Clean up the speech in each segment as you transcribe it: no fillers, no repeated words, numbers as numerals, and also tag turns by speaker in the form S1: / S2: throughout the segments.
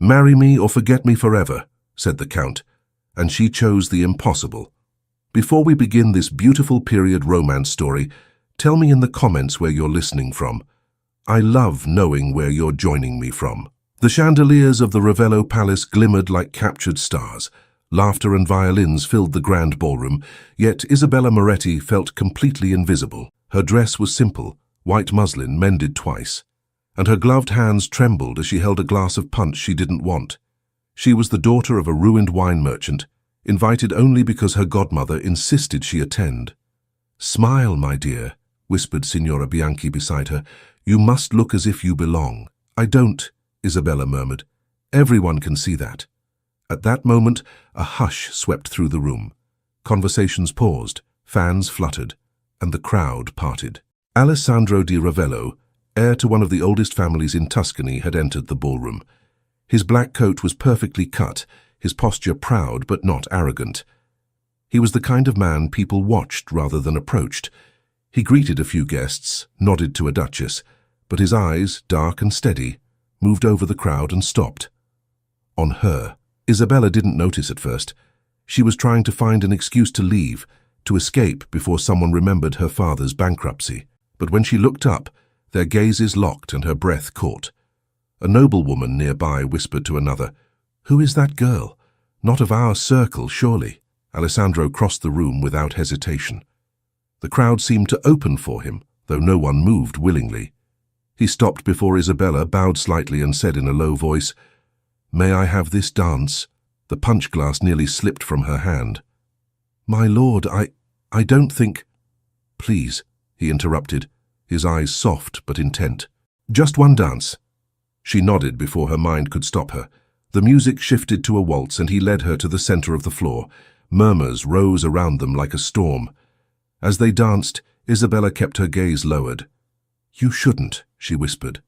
S1: "Marry me or forget me forever," said the Count, and she chose the impossible. Before we begin this beautiful period romance story, tell me in the comments where you're listening from. I love knowing where you're joining me from. The chandeliers of the Ravello Palace glimmered like captured stars. Laughter and violins filled the grand ballroom, yet Isabella Moretti felt completely invisible. Her dress was simple, white muslin mended twice, and her gloved hands trembled as she held a glass of punch she didn't want. She was the daughter of a ruined wine merchant, invited only because her godmother insisted she attend. "Smile, my dear," whispered Signora Bianchi beside her. "You must look as if you belong." "I don't," Isabella murmured. "Everyone can see that." At that moment, a hush swept through the room. Conversations paused, fans fluttered, and the crowd parted. Alessandro di Ravello, heir to one of the oldest families in Tuscany, had entered the ballroom. His black coat was perfectly cut, his posture proud but not arrogant. He was the kind of man people watched rather than approached. He greeted a few guests, nodded to a duchess, but his eyes, dark and steady, moved over the crowd and stopped. On her. Isabella didn't notice at first. She was trying to find an excuse to leave, to escape before someone remembered her father's bankruptcy. But when she looked up, their gazes locked and her breath caught. A noblewoman nearby whispered to another, "Who is that girl? Not of our circle, surely." Alessandro crossed the room without hesitation. The crowd seemed to open for him, though no one moved willingly. He stopped before Isabella, bowed slightly and said in a low voice, "May I have this dance?" The punch glass nearly slipped from her hand. "My lord, I don't think—" "Please," he interrupted, his eyes soft but intent. "Just one dance." She nodded before her mind could stop her. The music shifted to a waltz and he led her to the center of the floor. Murmurs rose around them like a storm. As they danced, Isabella kept her gaze lowered. "You shouldn't," she whispered.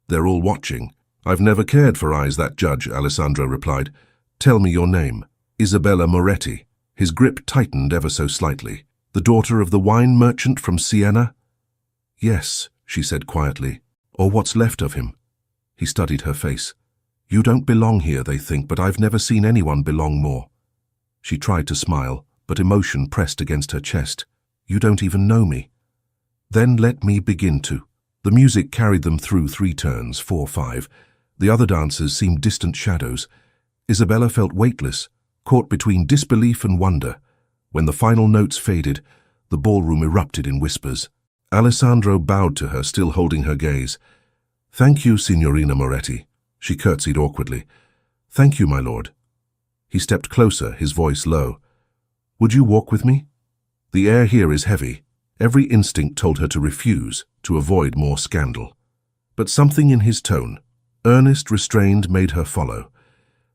S1: "They're all watching." "I've never cared for eyes that judge," Alessandro replied. "Tell me your name." "Isabella Moretti." His grip tightened ever so slightly. "The daughter of the wine merchant from Siena?" "Yes," she said quietly. "Or what's left of him." He studied her face. "You don't belong here, they think, but I've never seen anyone belong more." She tried to smile, but emotion pressed against her chest. "You don't even know me." "Then let me begin to." The music carried them through 3 turns, 4, 5. The other dancers seemed distant shadows. Isabella felt weightless, caught between disbelief and wonder. When the final notes faded, the ballroom erupted in whispers. Alessandro bowed to her, still holding her gaze. "Thank you, Signorina Moretti." She curtsied awkwardly. "Thank you, my lord." He stepped closer, his voice low. "Would you walk with me?" The air here is heavy. Every instinct told her to refuse, to avoid more scandal. But something in his tone, earnest, restrained, made her follow.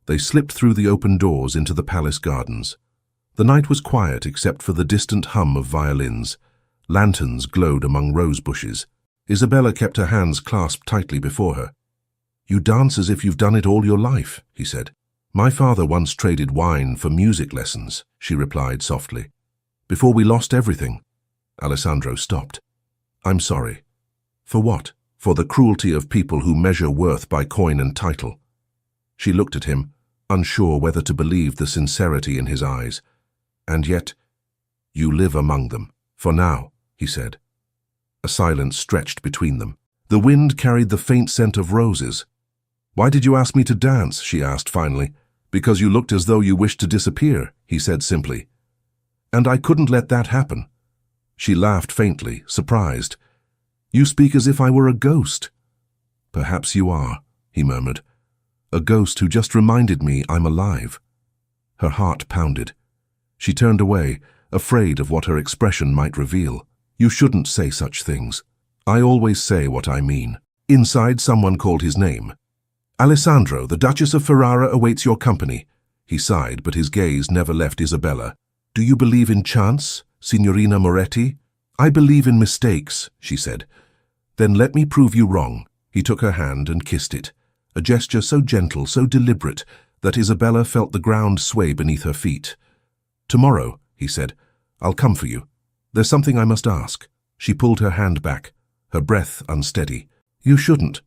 S1: They slipped through the open doors into the palace gardens. The night was quiet except for the distant hum of violins. Lanterns glowed among rose bushes. Isabella kept her hands clasped tightly before her. "You dance as if you've done it all your life," he said. "My father once traded wine for music lessons," she replied softly. "Before we lost everything." Alessandro stopped. "I'm sorry." "For what?" "For the cruelty of people who measure worth by coin and title." She looked at him, unsure whether to believe the sincerity in his eyes. "And yet, you live among them. For now," he said. A silence stretched between them. The wind carried the faint scent of roses. "Why did you ask me to dance?" she asked finally. "Because you looked as though you wished to disappear," he said simply. "And I couldn't let that happen." She laughed faintly, surprised. "You speak as if I were a ghost." "Perhaps you are," he murmured. "A ghost who just reminded me I'm alive." Her heart pounded. She turned away, afraid of what her expression might reveal. "You shouldn't say such things." "I always say what I mean." Inside, someone called his name. "Alessandro, the Duchess of Ferrara awaits your company." He sighed, but his gaze never left Isabella. "Do you believe in chance, Signorina Moretti?" "I believe in mistakes," she said. "Then let me prove you wrong." He took her hand and kissed it, a gesture so gentle, so deliberate, that Isabella felt the ground sway beneath her feet. "Tomorrow," he said, "I'll come for you. There's something I must ask." She pulled her hand back, her breath unsteady. "You shouldn't."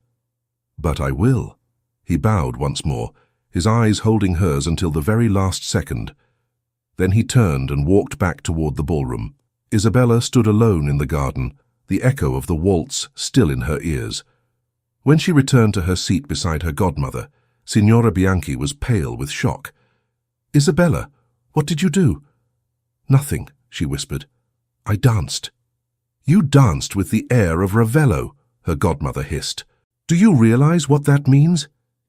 S1: "But I will." He bowed once more, his eyes holding hers until the very last second. Then he turned and walked back toward the ballroom. Isabella stood alone in the garden, the echo of the waltz still in her ears. When she returned to her seat beside her godmother, Signora Bianchi was pale with shock. "Isabella, what did you do?" "Nothing," she whispered. "I danced." "You danced with the heir of Ravello," her godmother hissed. "Do you realize what that means?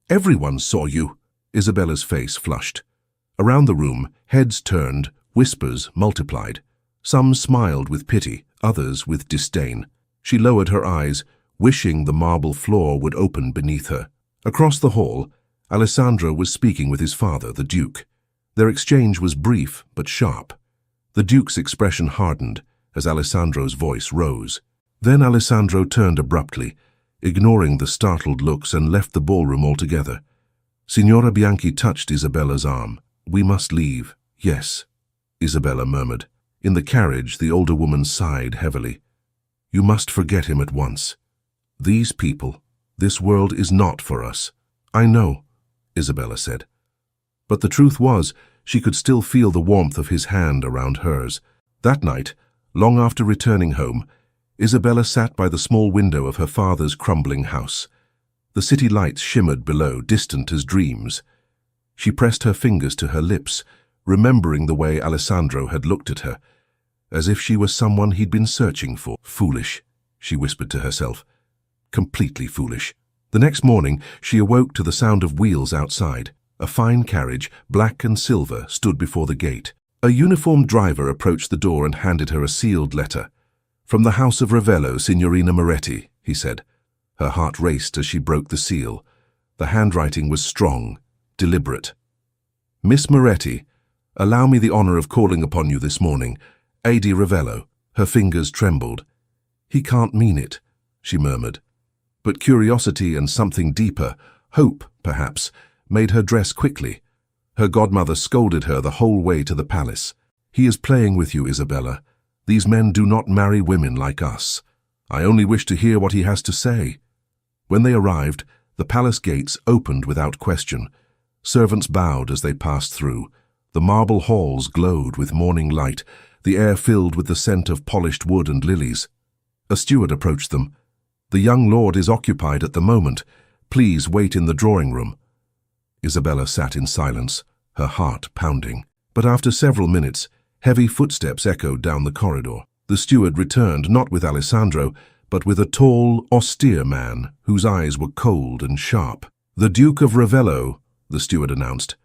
S1: Everyone saw you." Isabella's face flushed. Around the room, heads turned, whispers multiplied. Some smiled with pity, others with disdain. She lowered her eyes, wishing the marble floor would open beneath her. Across the hall, Alessandro was speaking with his father, the Duke. Their exchange was brief but sharp. The Duke's expression hardened as Alessandro's voice rose. Then Alessandro turned abruptly, ignoring the startled looks, and left the ballroom altogether. Signora Bianchi touched Isabella's arm. "We must leave." "Yes," Isabella murmured. In the carriage, the older woman sighed heavily. "You must forget him at once. These people, this world is not for us." "I know," Isabella said. But the truth was, she could still feel the warmth of his hand around hers. That night, long after returning home, Isabella sat by the small window of her father's crumbling house. The city lights shimmered below, distant as dreams. She pressed her fingers to her lips, remembering the way Alessandro had looked at her, as if she were someone he'd been searching for. "Foolish," she whispered to herself. "Completely foolish." The next morning, she awoke to the sound of wheels outside. A fine carriage, black and silver, stood before the gate. A uniformed driver approached the door and handed her a sealed letter. "From the house of Ravello, Signorina Moretti," he said. Her heart raced as she broke the seal. The handwriting was strong, deliberate. "Miss Moretti, allow me the honor of calling upon you this morning. Adi Ravello." Her fingers trembled. "He can't mean it," she murmured. But curiosity and something deeper, hope, perhaps, made her dress quickly. Her godmother scolded her the whole way to the palace. "He is playing with you, Isabella. These men do not marry women like us. I only wish to hear what he has to say." When they arrived, the palace gates opened without question. Servants bowed as they passed through. The marble halls glowed with morning light, the air filled with the scent of polished wood and lilies. A steward approached them. "The young lord is occupied at the moment. Please wait in the drawing room." Isabella sat in silence, her heart pounding. But after several minutes, heavy footsteps echoed down the corridor. The steward returned, not with Alessandro, but with a tall, austere man whose eyes were cold and sharp. "The Duke of Ravello," the steward announced.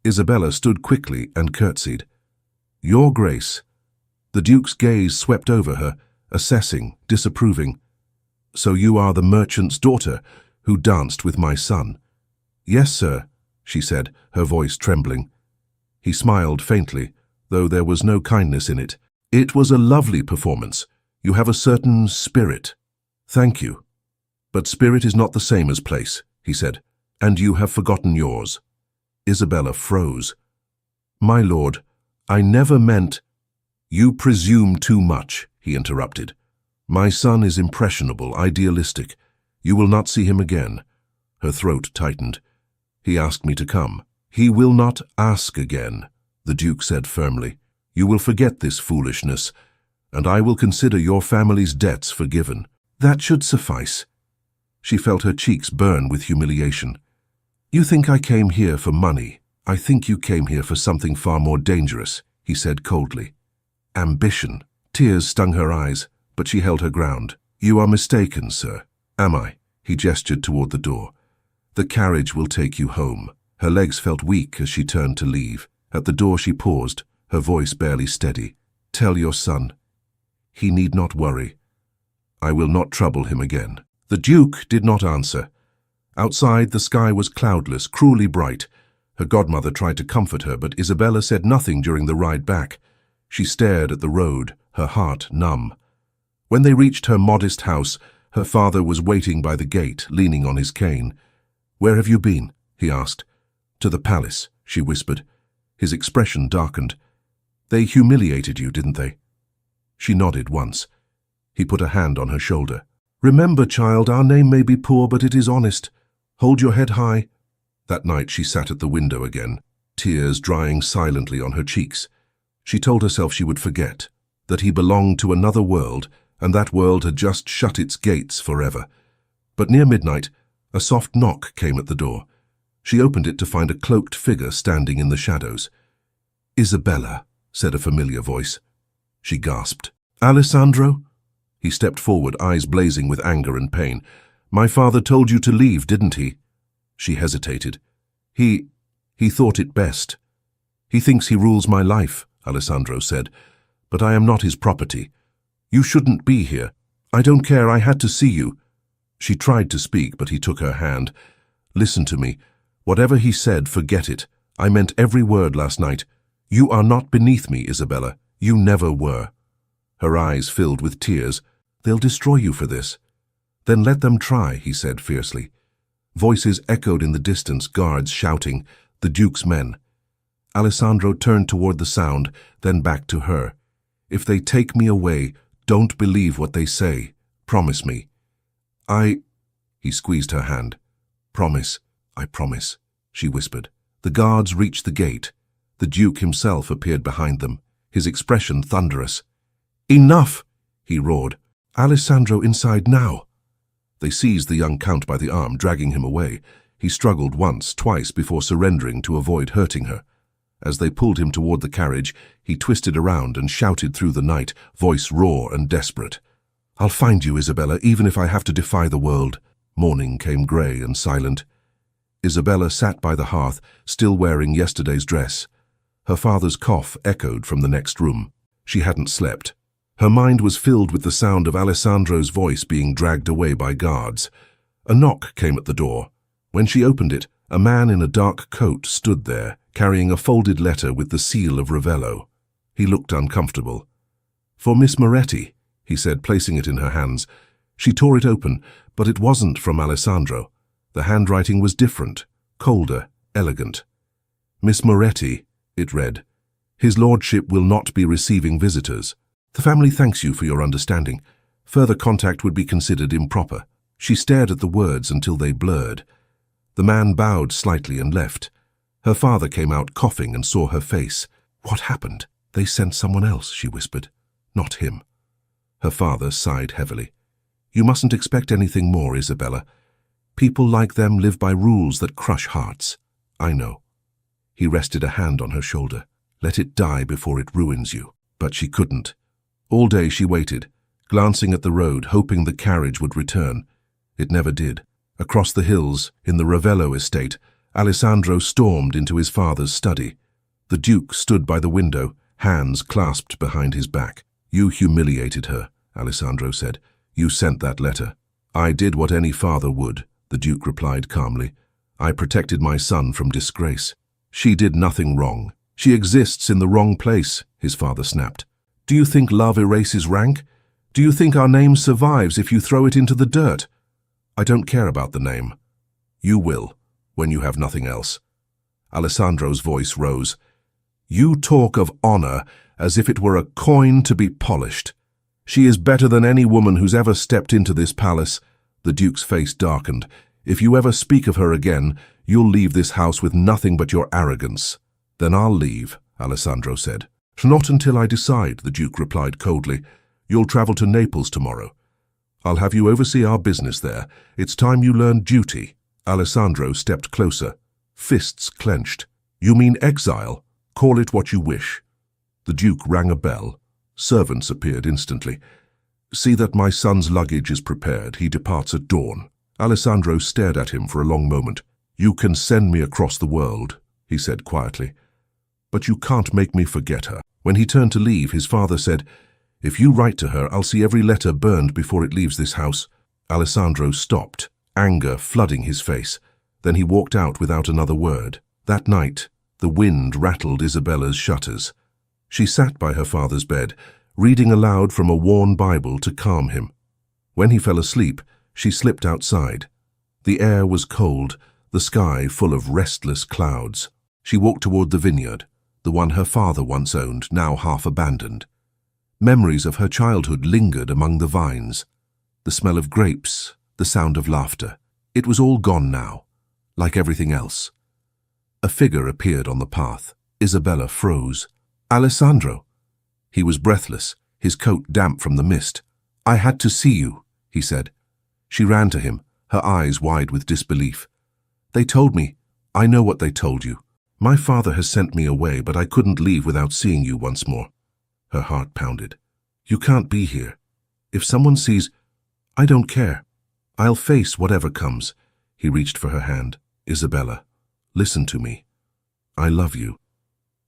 S1: Isabella stood quickly and curtsied. "Your Grace." The Duke's gaze swept over her, assessing, disapproving. "So you are the merchant's daughter who danced with my son?" "Yes, sir," she said, her voice trembling. He smiled faintly, though there was no kindness in it. "It was a lovely performance. You have a certain spirit." "Thank you. But spirit is not the same as place," he said, "and you have forgotten yours." Isabella froze. "My lord, I never meant—" "You presume too much," he interrupted. "My son is impressionable, idealistic. You will not see him again." Her throat tightened. "He asked me to come." "He will not ask again," the Duke said firmly. "You will forget this foolishness, and I will consider your family's debts forgiven." "That should suffice." She felt her cheeks burn with humiliation. "You think I came here for money. I think you came here for something far more dangerous," he said coldly. "Ambition." Tears stung her eyes, but she held her ground. "You are mistaken, sir." "Am I?" He gestured toward the door. "The carriage will take you home." Her legs felt weak as she turned to leave. At the door she paused, her voice barely steady. "Tell your son. He need not worry. I will not trouble him again." The Duke did not answer. Outside, the sky was cloudless, cruelly bright. Her godmother tried to comfort her, but Isabella said nothing during the ride back. She stared at the road, her heart numb. When they reached her modest house, her father was waiting by the gate, leaning on his cane. "Where have you been?" he asked. "To the palace," she whispered. His expression darkened. "They humiliated you, didn't they?" She nodded once. He put a hand on her shoulder. "Remember, child, our name may be poor, but it is honest. Hold your head high. That night she sat at the window again, tears drying silently on her cheeks. She told herself she would forget, that he belonged to another world, and that world had just shut its gates forever. But near midnight, a soft knock came at the door. She opened it to find a cloaked figure standing in the shadows. "Isabella," said a familiar voice. She gasped. "Alessandro?" He stepped forward, eyes blazing with anger and pain. "My father told you to leave, didn't he?" She hesitated. He thought it best. "He thinks he rules my life," Alessandro said, "but I am not his property. You shouldn't be here. I don't care, I had to see you." She tried to speak, but he took her hand. "Listen to me. Whatever he said, forget it. I meant every word last night. You are not beneath me, Isabella. You never were." Her eyes filled with tears. "They'll destroy you for this." "Then let them try," he said fiercely. Voices echoed in the distance, guards shouting, the Duke's men. Alessandro turned toward the sound, then back to her. "If they take me away, don't believe what they say. Promise me." He squeezed her hand. "Promise, I promise," she whispered. The guards reached the gate. The Duke himself appeared behind them, his expression thunderous. "Enough!" he roared. "Alessandro inside now." They seized the young count by the arm, dragging him away. He struggled once, twice before surrendering to avoid hurting her. As they pulled him toward the carriage, he twisted around and shouted through the night, voice raw and desperate. "I'll find you, Isabella, even if I have to defy the world." Morning came grey and silent. Isabella sat by the hearth, still wearing yesterday's dress. Her father's cough echoed from the next room. She hadn't slept. Her mind was filled with the sound of Alessandro's voice being dragged away by guards. A knock came at the door. When she opened it, a man in a dark coat stood there, carrying a folded letter with the seal of Ravello. He looked uncomfortable. "For Miss Moretti," he said, placing it in her hands. She tore it open, but it wasn't from Alessandro. The handwriting was different, colder, elegant. "Miss Moretti," it read. "His lordship will not be receiving visitors. The family thanks you for your understanding. Further contact would be considered improper." She stared at the words until they blurred. The man bowed slightly and left. Her father came out coughing and saw her face. "What happened?" "They sent someone else," she whispered. "Not him." Her father sighed heavily. "You mustn't expect anything more, Isabella. People like them live by rules that crush hearts. I know." He rested a hand on her shoulder. "Let it die before it ruins you." But she couldn't. All day she waited, glancing at the road, hoping the carriage would return. It never did. Across the hills, in the Ravello estate, Alessandro stormed into his father's study. The Duke stood by the window, hands clasped behind his back. "You humiliated her," Alessandro said. "You sent that letter." "I did what any father would," the Duke replied calmly. "I protected my son from disgrace." "She did nothing wrong. She exists in the wrong place," his father snapped. "Do you think love erases rank? Do you think our name survives if you throw it into the dirt?" "I don't care about the name." "You will, when you have nothing else." Alessandro's voice rose. "You talk of honor as if it were a coin to be polished. She is better than any woman who's ever stepped into this palace." The Duke's face darkened. "If you ever speak of her again, you'll leave this house with nothing but your arrogance." "Then I'll leave," Alessandro said. "Not until I decide," the Duke replied coldly. "You'll travel to Naples tomorrow. I'll have you oversee our business there. It's time you learned duty." Alessandro stepped closer, fists clenched. "You mean exile? Call it what you wish." The Duke rang a bell. Servants appeared instantly. "See that my son's luggage is prepared. He departs at dawn." Alessandro stared at him for a long moment. "You can send me across the world," he said quietly, "but you can't make me forget her." When he turned to leave, his father said, "If you write to her, I'll see every letter burned before it leaves this house." Alessandro stopped, anger flooding his face. Then he walked out without another word. That night, the wind rattled Isabella's shutters. She sat by her father's bed, reading aloud from a worn Bible to calm him. When he fell asleep, she slipped outside. The air was cold, the sky full of restless clouds. She walked toward the vineyard, the one her father once owned, now half abandoned. Memories of her childhood lingered among the vines. The smell of grapes, the sound of laughter. It was all gone now, like everything else. A figure appeared on the path. Isabella froze. Alessandro! He was breathless, his coat damp from the mist. "I had to see you," he said. She ran to him, her eyes wide with disbelief. "They told me. I know what they told you. My father has sent me away, but I couldn't leave without seeing you once more." Her heart pounded. "You can't be here. If someone sees, I don't care. I'll face whatever comes." He reached for her hand. "Isabella, listen to me. I love you.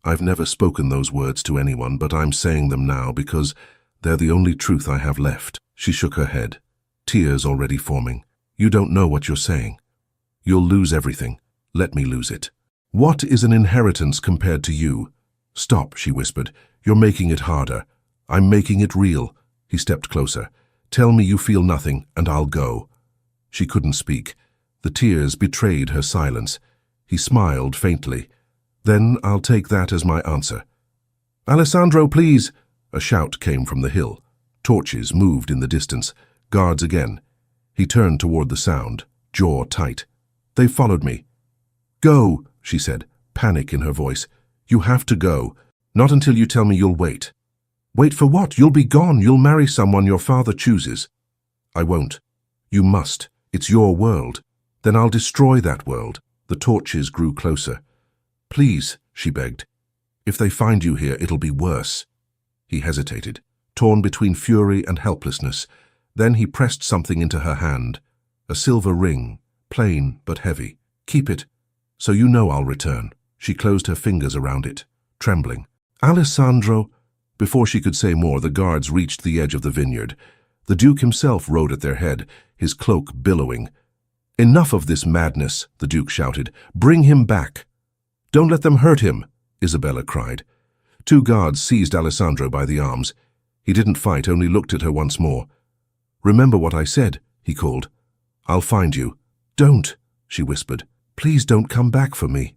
S1: I've never spoken those words to anyone, but I'm saying them now because they're the only truth I have left." She shook her head, tears already forming. "You don't know what you're saying. You'll lose everything. Let me lose it." "What is an inheritance compared to you?" "Stop," she whispered. "You're making it harder. I'm making it real." He stepped closer. "Tell me you feel nothing, and I'll go." She couldn't speak. The tears betrayed her silence. He smiled faintly. "Then I'll take that as my answer." "Alessandro, please!" A shout came from the hill. Torches moved in the distance. Guards again. He turned toward the sound, jaw tight. "They followed me." "Go," she said, panic in her voice. "You have to go. Not until you tell me you'll wait." "Wait for what? You'll be gone. You'll marry someone your father chooses." "I won't. You must. It's your world. Then I'll destroy that world." The torches grew closer. "Please," she begged. "If they find you here, it'll be worse." He hesitated, torn between fury and helplessness. Then he pressed something into her hand. A silver ring, plain but heavy. "Keep it, so you know I'll return." She closed her fingers around it, trembling. "Alessandro!" Before she could say more, the guards reached the edge of the vineyard. The Duke himself rode at their head, his cloak billowing. "Enough of this madness," the Duke shouted. "Bring him back." "Don't let them hurt him," Isabella cried. Two guards seized Alessandro by the arms. He didn't fight, only looked at her once more. "Remember what I said," he called. "I'll find you." "Don't," she whispered. "Please don't come back for me."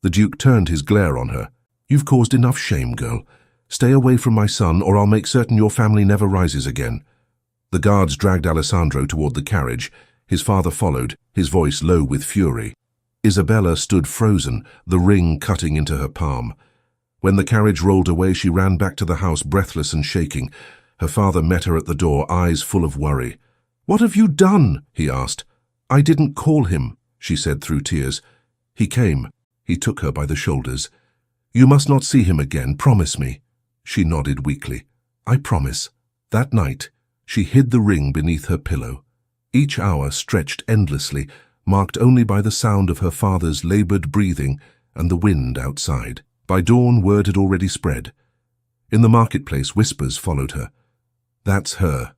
S1: The Duke turned his glare on her. "You've caused enough shame, girl. Stay away from my son, or I'll make certain your family never rises again." The guards dragged Alessandro toward the carriage. His father followed, his voice low with fury. Isabella stood frozen, the ring cutting into her palm. When the carriage rolled away, she ran back to the house, breathless and shaking. Her father met her at the door, eyes full of worry. "What have you done?" he asked. "I didn't call him," she said through tears. "He came." He took her by the shoulders. "You must not see him again, promise me." She nodded weakly. "I promise." That night, she hid the ring beneath her pillow. Each hour stretched endlessly, marked only by the sound of her father's labored breathing and the wind outside. By dawn, word had already spread. In the marketplace, whispers followed her. "That's her,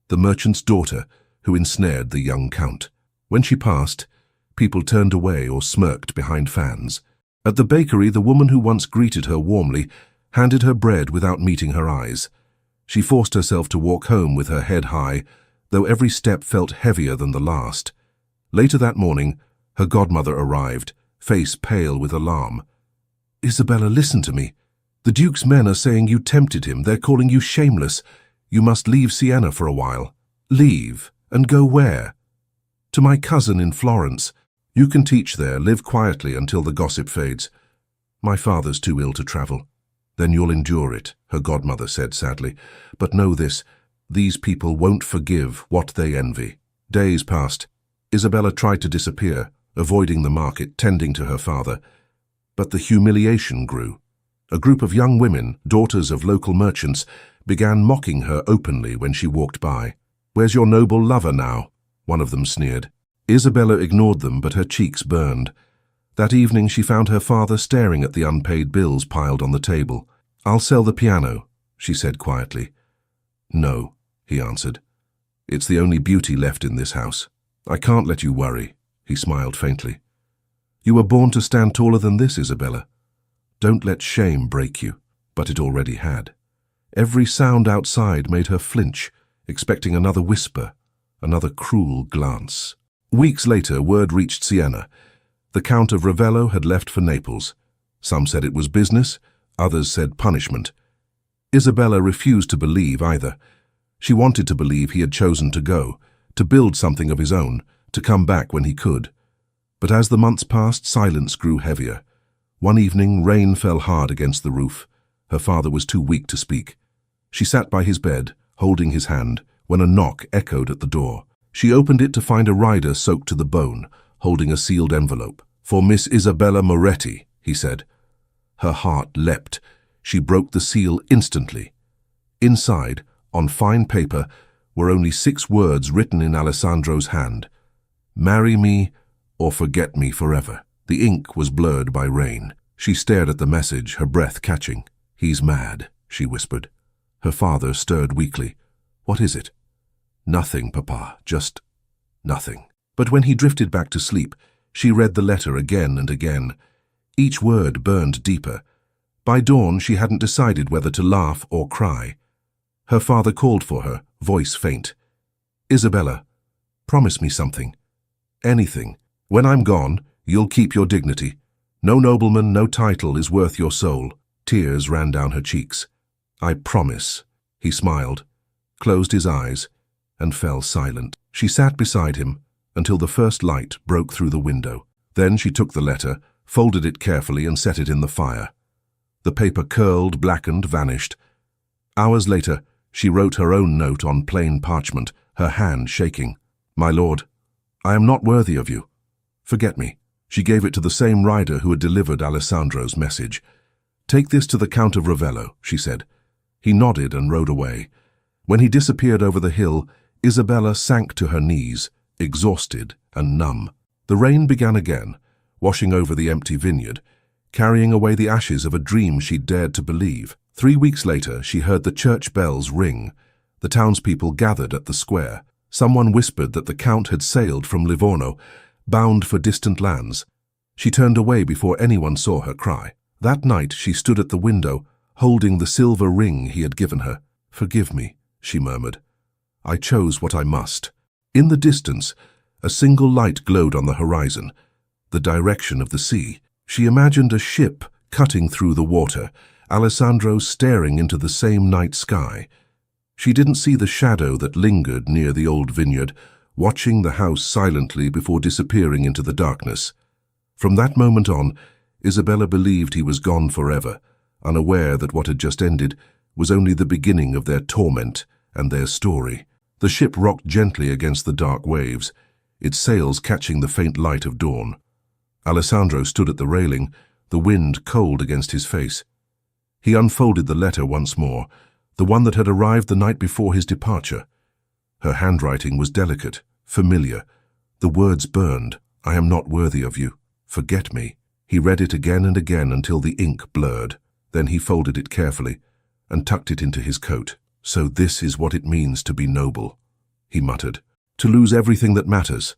S1: the merchant's daughter, who ensnared the young count." When she passed, people turned away or smirked behind fans. At the bakery, the woman who once greeted her warmly handed her bread without meeting her eyes. She forced herself to walk home with her head high, though every step felt heavier than the last. Later that morning, her godmother arrived, face pale with alarm. "Isabella, listen to me. The Duke's men are saying you tempted him. They're calling you shameless. You must leave Siena for a while." "Leave? And go where?" "To my cousin in Florence. You can teach there, live quietly until the gossip fades." "My father's too ill to travel." "Then you'll endure it," her godmother said sadly. "But know this, these people won't forgive what they envy." Days passed. Isabella tried to disappear, avoiding the market, tending to her father. But the humiliation grew. A group of young women, daughters of local merchants, began mocking her openly when she walked by. "Where's your noble lover now?" one of them sneered. Isabella ignored them, but her cheeks burned. That evening she found her father staring at the unpaid bills piled on the table. "I'll sell the piano," she said quietly. "No," he answered. "It's the only beauty left in this house. I can't let you worry," he smiled faintly. "You were born to stand taller than this, Isabella. Don't let shame break you." But it already had. Every sound outside made her flinch, expecting another whisper, another cruel glance. Weeks later, word reached Siena. The Count of Ravello had left for Naples. Some said it was business, others said punishment. Isabella refused to believe either. She wanted to believe he had chosen to go, to build something of his own, to come back when he could. But as the months passed, silence grew heavier. One evening, rain fell hard against the roof. Her father was too weak to speak. She sat by his bed, holding his hand, when a knock echoed at the door. She opened it to find a rider soaked to the bone, holding a sealed envelope. "For Miss Isabella Moretti," he said. Her heart leapt. She broke the seal instantly. Inside, on fine paper, were only 6 words written in Alessandro's hand. "Marry me or forget me forever." The ink was blurred by rain. She stared at the message, her breath catching. "He's mad," she whispered. Her father stirred weakly. "What is it?" "Nothing, Papa, just nothing." But when he drifted back to sleep, she read the letter again and again. Each word burned deeper. By dawn, she hadn't decided whether to laugh or cry. Her father called for her, voice faint. "Isabella, promise me something. Anything. When I'm gone, you'll keep your dignity. No nobleman, no title is worth your soul." Tears ran down her cheeks. "I promise." He smiled, closed his eyes, and fell silent. She sat beside him until the first light broke through the window. Then she took the letter, folded it carefully, and set it in the fire. The paper curled, blackened, vanished. Hours later, she wrote her own note on plain parchment, her hand shaking. "My lord, I am not worthy of you. Forget me." She gave it to the same rider who had delivered Alessandro's message. "Take this to the Count of Ravello," she said. He nodded and rode away. When he disappeared over the hill, Isabella sank to her knees, exhausted and numb. The rain began again, washing over the empty vineyard, carrying away the ashes of a dream she'd dared to believe. 3 weeks later, she heard the church bells ring. The townspeople gathered at the square. Someone whispered that the Count had sailed from Livorno, bound for distant lands. She turned away before anyone saw her cry. That night she stood at the window, holding the silver ring he had given her. "Forgive me," she murmured. "I chose what I must." In the distance, a single light glowed on the horizon, the direction of the sea. She imagined a ship cutting through the water, Alessandro staring into the same night sky. She didn't see the shadow that lingered near the old vineyard, watching the house silently before disappearing into the darkness. From that moment on, Isabella believed he was gone forever, unaware that what had just ended was only the beginning of their torment and their story. The ship rocked gently against the dark waves, its sails catching the faint light of dawn. Alessandro stood at the railing, the wind cold against his face. He unfolded the letter once more, the one that had arrived the night before his departure. Her handwriting was delicate, familiar. The words burned. "I am not worthy of you. Forget me." He read it again and again until the ink blurred. Then he folded it carefully and tucked it into his coat. "So this is what it means to be noble," he muttered. "To lose everything that matters."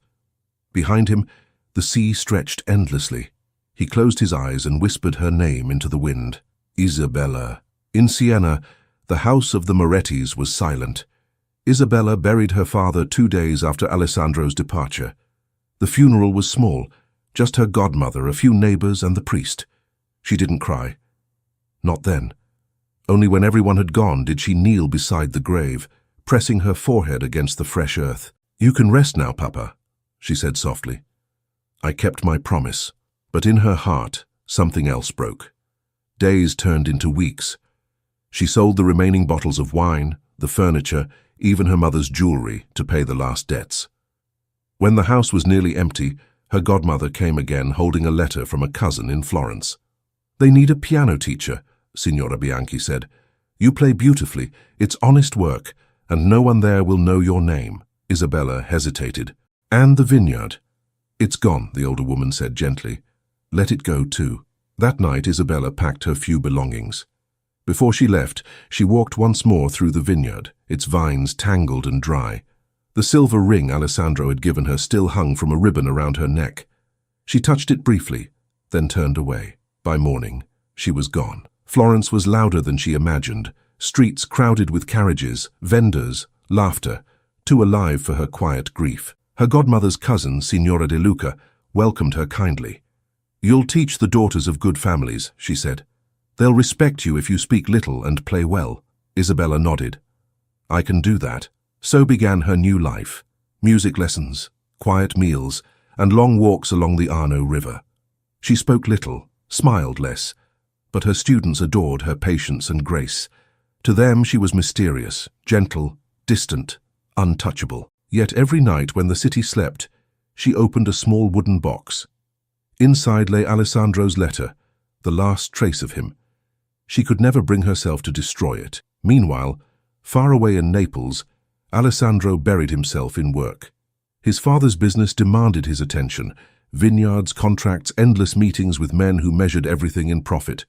S1: Behind him, the sea stretched endlessly. He closed his eyes and whispered her name into the wind. Isabella. In Siena, the house of the Morettis was silent. Isabella buried her father 2 days after Alessandro's departure. The funeral was small, just her godmother, a few neighbors, and the priest. She didn't cry. Not then. Only when everyone had gone did she kneel beside the grave, pressing her forehead against the fresh earth. "You can rest now, Papa," she said softly. "I kept my promise." But in her heart, something else broke. Days turned into weeks. She sold the remaining bottles of wine, the furniture, even her mother's jewelry to pay the last debts. When the house was nearly empty, her godmother came again holding a letter from a cousin in Florence. "They need a piano teacher," Signora Bianchi said. "You play beautifully, it's honest work, and no one there will know your name." Isabella hesitated. "And the vineyard?" "It's gone," the older woman said gently. "Let it go too." That night Isabella packed her few belongings. Before she left, she walked once more through the vineyard, its vines tangled and dry. The silver ring Alessandro had given her still hung from a ribbon around her neck. She touched it briefly, then turned away. By morning, she was gone. Florence was louder than she imagined, streets crowded with carriages, vendors, laughter, too alive for her quiet grief. Her godmother's cousin, Signora De Luca, welcomed her kindly. "You'll teach the daughters of good families," she said. "They'll respect you if you speak little and play well." Isabella nodded. "I can do that." So began her new life. Music lessons, quiet meals, and long walks along the Arno River. She spoke little, smiled less, but her students adored her patience and grace. To them she was mysterious, gentle, distant, untouchable. Yet every night when the city slept, she opened a small wooden box. Inside lay Alessandro's letter, the last trace of him. She could never bring herself to destroy it. Meanwhile, far away in Naples, Alessandro buried himself in work. His father's business demanded his attention: vineyards, contracts, endless meetings with men who measured everything in profit.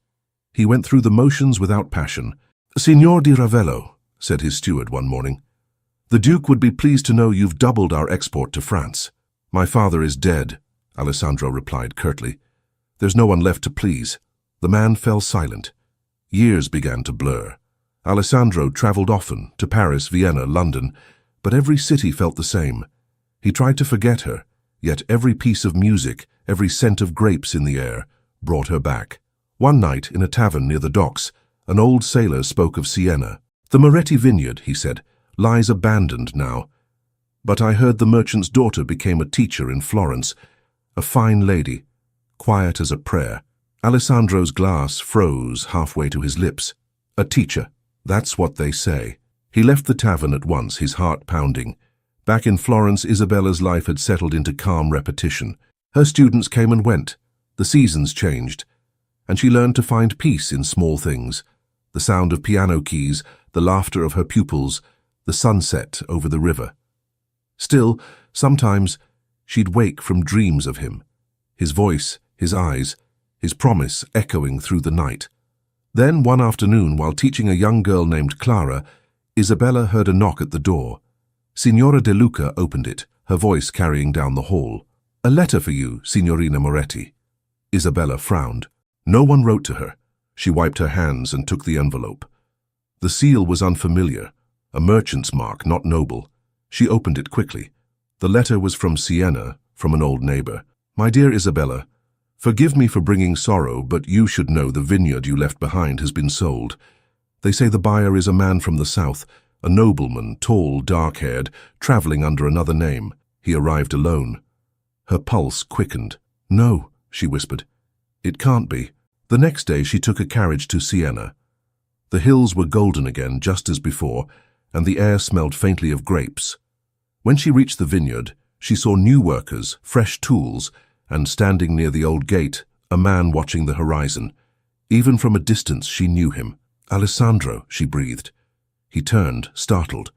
S1: He went through the motions without passion. "Signor di Ravello," said his steward one morning, "the Duke would be pleased to know you've doubled our export to France." "My father is dead," Alessandro replied curtly. "There's no one left to please." The man fell silent. Years began to blur. Alessandro traveled often, to Paris, Vienna, London, but every city felt the same. He tried to forget her, yet every piece of music, every scent of grapes in the air, brought her back. One night, in a tavern near the docks, an old sailor spoke of Siena. "The Moretti vineyard," he said, "lies abandoned now. But I heard the merchant's daughter became a teacher in Florence, a fine lady, quiet as a prayer." Alessandro's glass froze halfway to his lips. A teacher, that's what they say. He left the tavern at once, his heart pounding. Back in Florence, Isabella's life had settled into calm repetition. Her students came and went. The seasons changed. And she learned to find peace in small things. The sound of piano keys, the laughter of her pupils, the sunset over the river. Still, sometimes, she'd wake from dreams of him. His voice, his eyes, his promise echoing through the night. Then, one afternoon, while teaching a young girl named Clara, Isabella heard a knock at the door. Signora De Luca opened it, her voice carrying down the hall. "A letter for you, Signorina Moretti." Isabella frowned. No one wrote to her. She wiped her hands and took the envelope. The seal was unfamiliar, a merchant's mark, not noble. She opened it quickly. The letter was from Siena, from an old neighbor. "My dear Isabella, forgive me for bringing sorrow, but you should know the vineyard you left behind has been sold. They say the buyer is a man from the south, a nobleman, tall, dark-haired, traveling under another name. He arrived alone." Her pulse quickened. "No," she whispered. "It can't be." The next day she took a carriage to Siena. The hills were golden again, just as before, and the air smelled faintly of grapes. When she reached the vineyard, she saw new workers, fresh tools, and standing near the old gate, a man watching the horizon. Even from a distance she knew him. "Alessandro," she breathed. He turned, startled.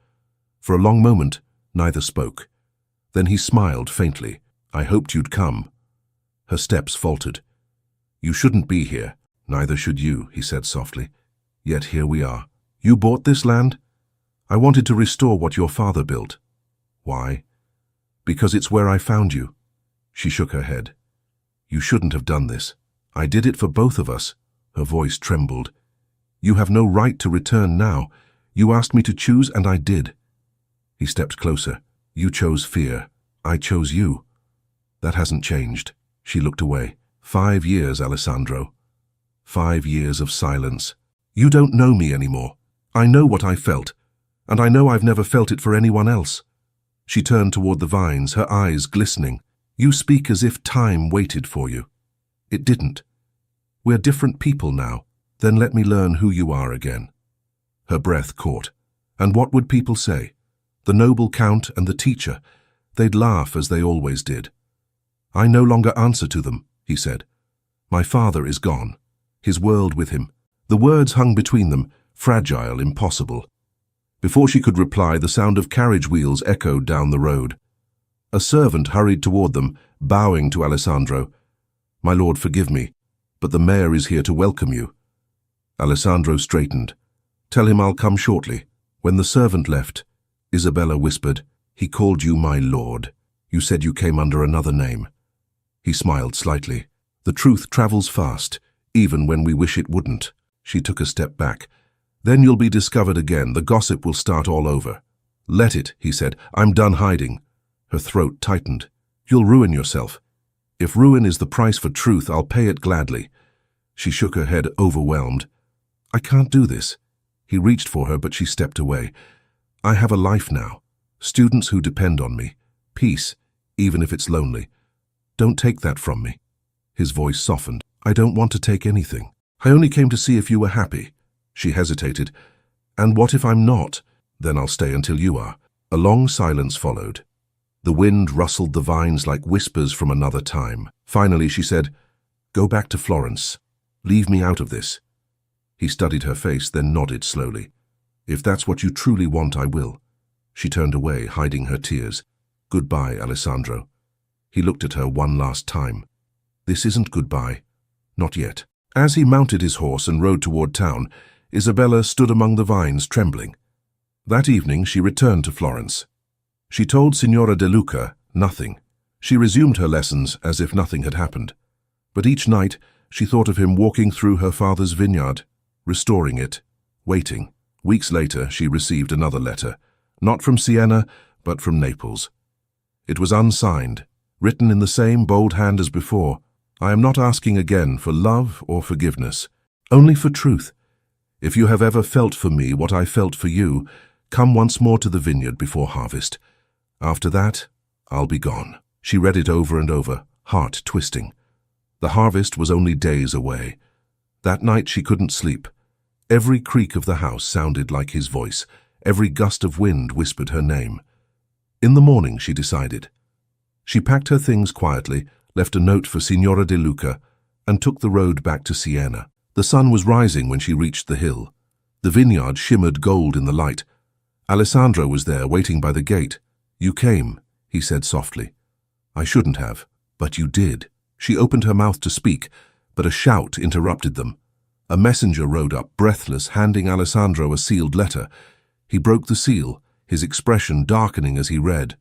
S1: For a long moment, neither spoke. Then he smiled faintly. "I hoped you'd come." Her steps faltered. "You shouldn't be here." "Neither should you," he said softly. "Yet here we are." "You bought this land?" "I wanted to restore what your father built." "Why?" "Because it's where I found you." She shook her head. "You shouldn't have done this. I did it for both of us." Her voice trembled. "You have no right to return now. You asked me to choose, and I did." He stepped closer. "You chose fear. I chose you." "That hasn't changed." She looked away. 5 years, Alessandro. 5 years of silence. "You don't know me anymore. I know what I felt, and I know I've never felt it for anyone else." She turned toward the vines, her eyes glistening. "You speak as if time waited for you. It didn't. We're different people now. Then let me learn who you are again." Her breath caught. And what would people say? The noble count and the teacher. They'd laugh as they always did. "I no longer answer to them," he said. "My father is gone. His world with him." The words hung between them, fragile, impossible. Before she could reply, the sound of carriage wheels echoed down the road. A servant hurried toward them, bowing to Alessandro. "My lord, forgive me, but the mayor is here to welcome you." Alessandro straightened. "Tell him I'll come shortly." When the servant left, Isabella whispered, "He called you my lord. You said you came under another name." He smiled slightly. "The truth travels fast, even when we wish it wouldn't." She took a step back. "Then you'll be discovered again. The gossip will start all over." "Let it," he said. "I'm done hiding." Her throat tightened. "You'll ruin yourself. If ruin is the price for truth, I'll pay it gladly." She shook her head, overwhelmed. "I can't do this." He reached for her, but she stepped away. "I have a life now. Students who depend on me. Peace, even if it's lonely. Don't take that from me." His voice softened. "I don't want to take anything. I only came to see if you were happy." She hesitated. "And what if I'm not?" "Then I'll stay until you are." A long silence followed. The wind rustled the vines like whispers from another time. Finally she said, "Go back to Florence. Leave me out of this." He studied her face, then nodded slowly. "If that's what you truly want, I will." She turned away, hiding her tears. "Goodbye, Alessandro." He looked at her one last time. "This isn't goodbye. Not yet." As he mounted his horse and rode toward town, Isabella stood among the vines, trembling. That evening she returned to Florence. She told Signora De Luca nothing. She resumed her lessons as if nothing had happened. But each night she thought of him walking through her father's vineyard, restoring it, waiting. Weeks later she received another letter, not from Siena, but from Naples. It was unsigned, written in the same bold hand as before. "I am not asking again for love or forgiveness, only for truth. If you have ever felt for me what I felt for you, come once more to the vineyard before harvest. After that, I'll be gone." She read it over and over, heart twisting. The harvest was only days away. That night she couldn't sleep. Every creak of the house sounded like his voice. Every gust of wind whispered her name. In the morning she decided. She packed her things quietly, left a note for Signora De Luca, and took the road back to Siena. The sun was rising when she reached the hill. The vineyard shimmered gold in the light. Alessandro was there, waiting by the gate. "You came," he said softly. "I shouldn't have, but you did." She opened her mouth to speak, but a shout interrupted them. A messenger rode up, breathless, handing Alessandro a sealed letter. He broke the seal, his expression darkening as he read.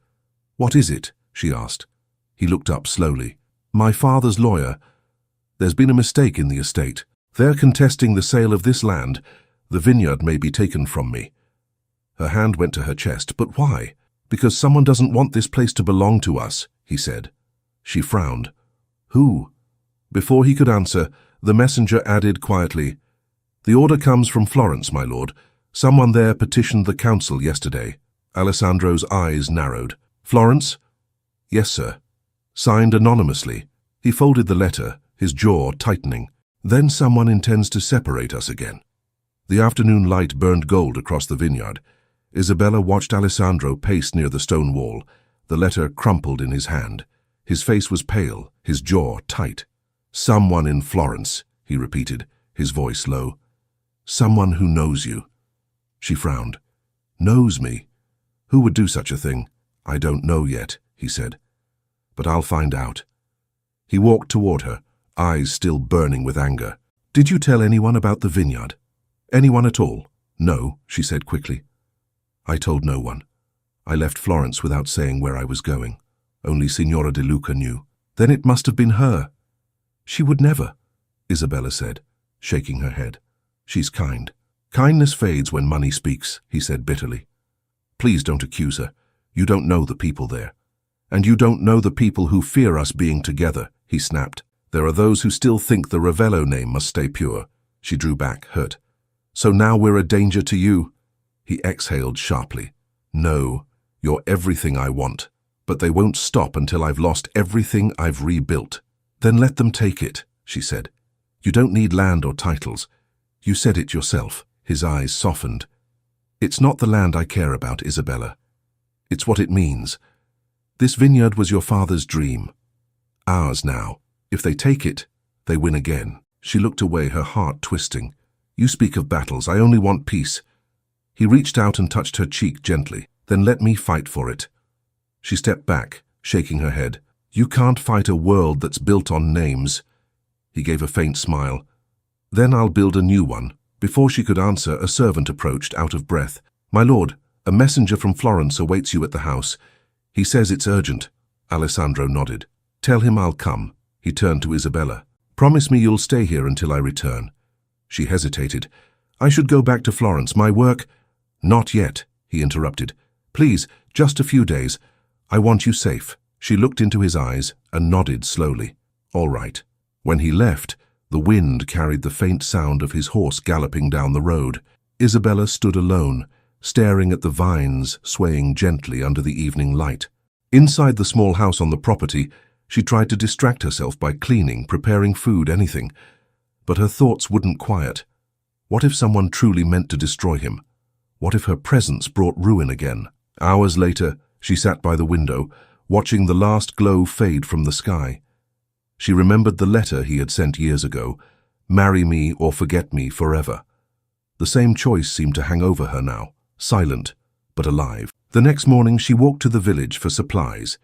S1: "What is it?" she asked. He looked up slowly. "My father's lawyer. There's been a mistake in the estate. They're contesting the sale of this land. The vineyard may be taken from me." Her hand went to her chest. "But why?" "Because someone doesn't want this place to belong to us," he said. She frowned. "Who?" Before he could answer, the messenger added quietly, "The order comes from Florence, my lord. Someone there petitioned the council yesterday." Alessandro's eyes narrowed. "Florence?" "Yes, sir." "Signed anonymously." He folded the letter, his jaw tightening. "Then someone intends to separate us again." The afternoon light burned gold across the vineyard. Isabella watched Alessandro pace near the stone wall, the letter crumpled in his hand. His face was pale, his jaw tight. "Someone in Florence," he repeated, his voice low. "Someone who knows you." She frowned. "Knows me? Who would do such a thing?" "I don't know yet," he said. "But I'll find out." He walked toward her, eyes still burning with anger. "Did you tell anyone about the vineyard? Anyone at all?" "No," she said quickly. "I told no one. I left Florence without saying where I was going. Only Signora De Luca knew." "Then it must have been her." "She would never," Isabella said, shaking her head. "She's kind." "Kindness fades when money speaks," he said bitterly. "Please don't accuse her. You don't know the people there. And you don't know the people who fear us being together," he snapped. "There are those who still think the Ravello name must stay pure." She drew back, hurt. "So now we're a danger to you?" He exhaled sharply. "No, you're everything I want. But they won't stop until I've lost everything I've rebuilt." "Then let them take it," she said. "You don't need land or titles. You said it yourself." His eyes softened. "It's not the land I care about, Isabella. It's what it means. This vineyard was your father's dream. Ours now. If they take it, they win again." She looked away, her heart twisting. "You speak of battles. I only want peace." He reached out and touched her cheek gently. "Then let me fight for it." She stepped back, shaking her head. "You can't fight a world that's built on names." He gave a faint smile. "Then I'll build a new one." Before she could answer, a servant approached, out of breath. "My lord, a messenger from Florence awaits you at the house. He says it's urgent." Alessandro nodded. "Tell him I'll come." He turned to Isabella. "Promise me you'll stay here until I return." She hesitated. "I should go back to Florence. My work—" "Not yet," he interrupted. "Please, just a few days. I want you safe." She looked into his eyes and nodded slowly. "All right." When he left, the wind carried the faint sound of his horse galloping down the road. Isabella stood alone, staring at the vines swaying gently under the evening light. Inside the small house on the property, She tried to distract herself by cleaning, preparing food, anything. But her thoughts wouldn't quiet. What if someone truly meant to destroy him? What if her presence brought ruin again? Hours later, she sat by the window, watching the last glow fade from the sky. She remembered the letter he had sent years ago, "Marry me or forget me forever." The same choice seemed to hang over her now, silent, but alive. The next morning she walked to the village for supplies.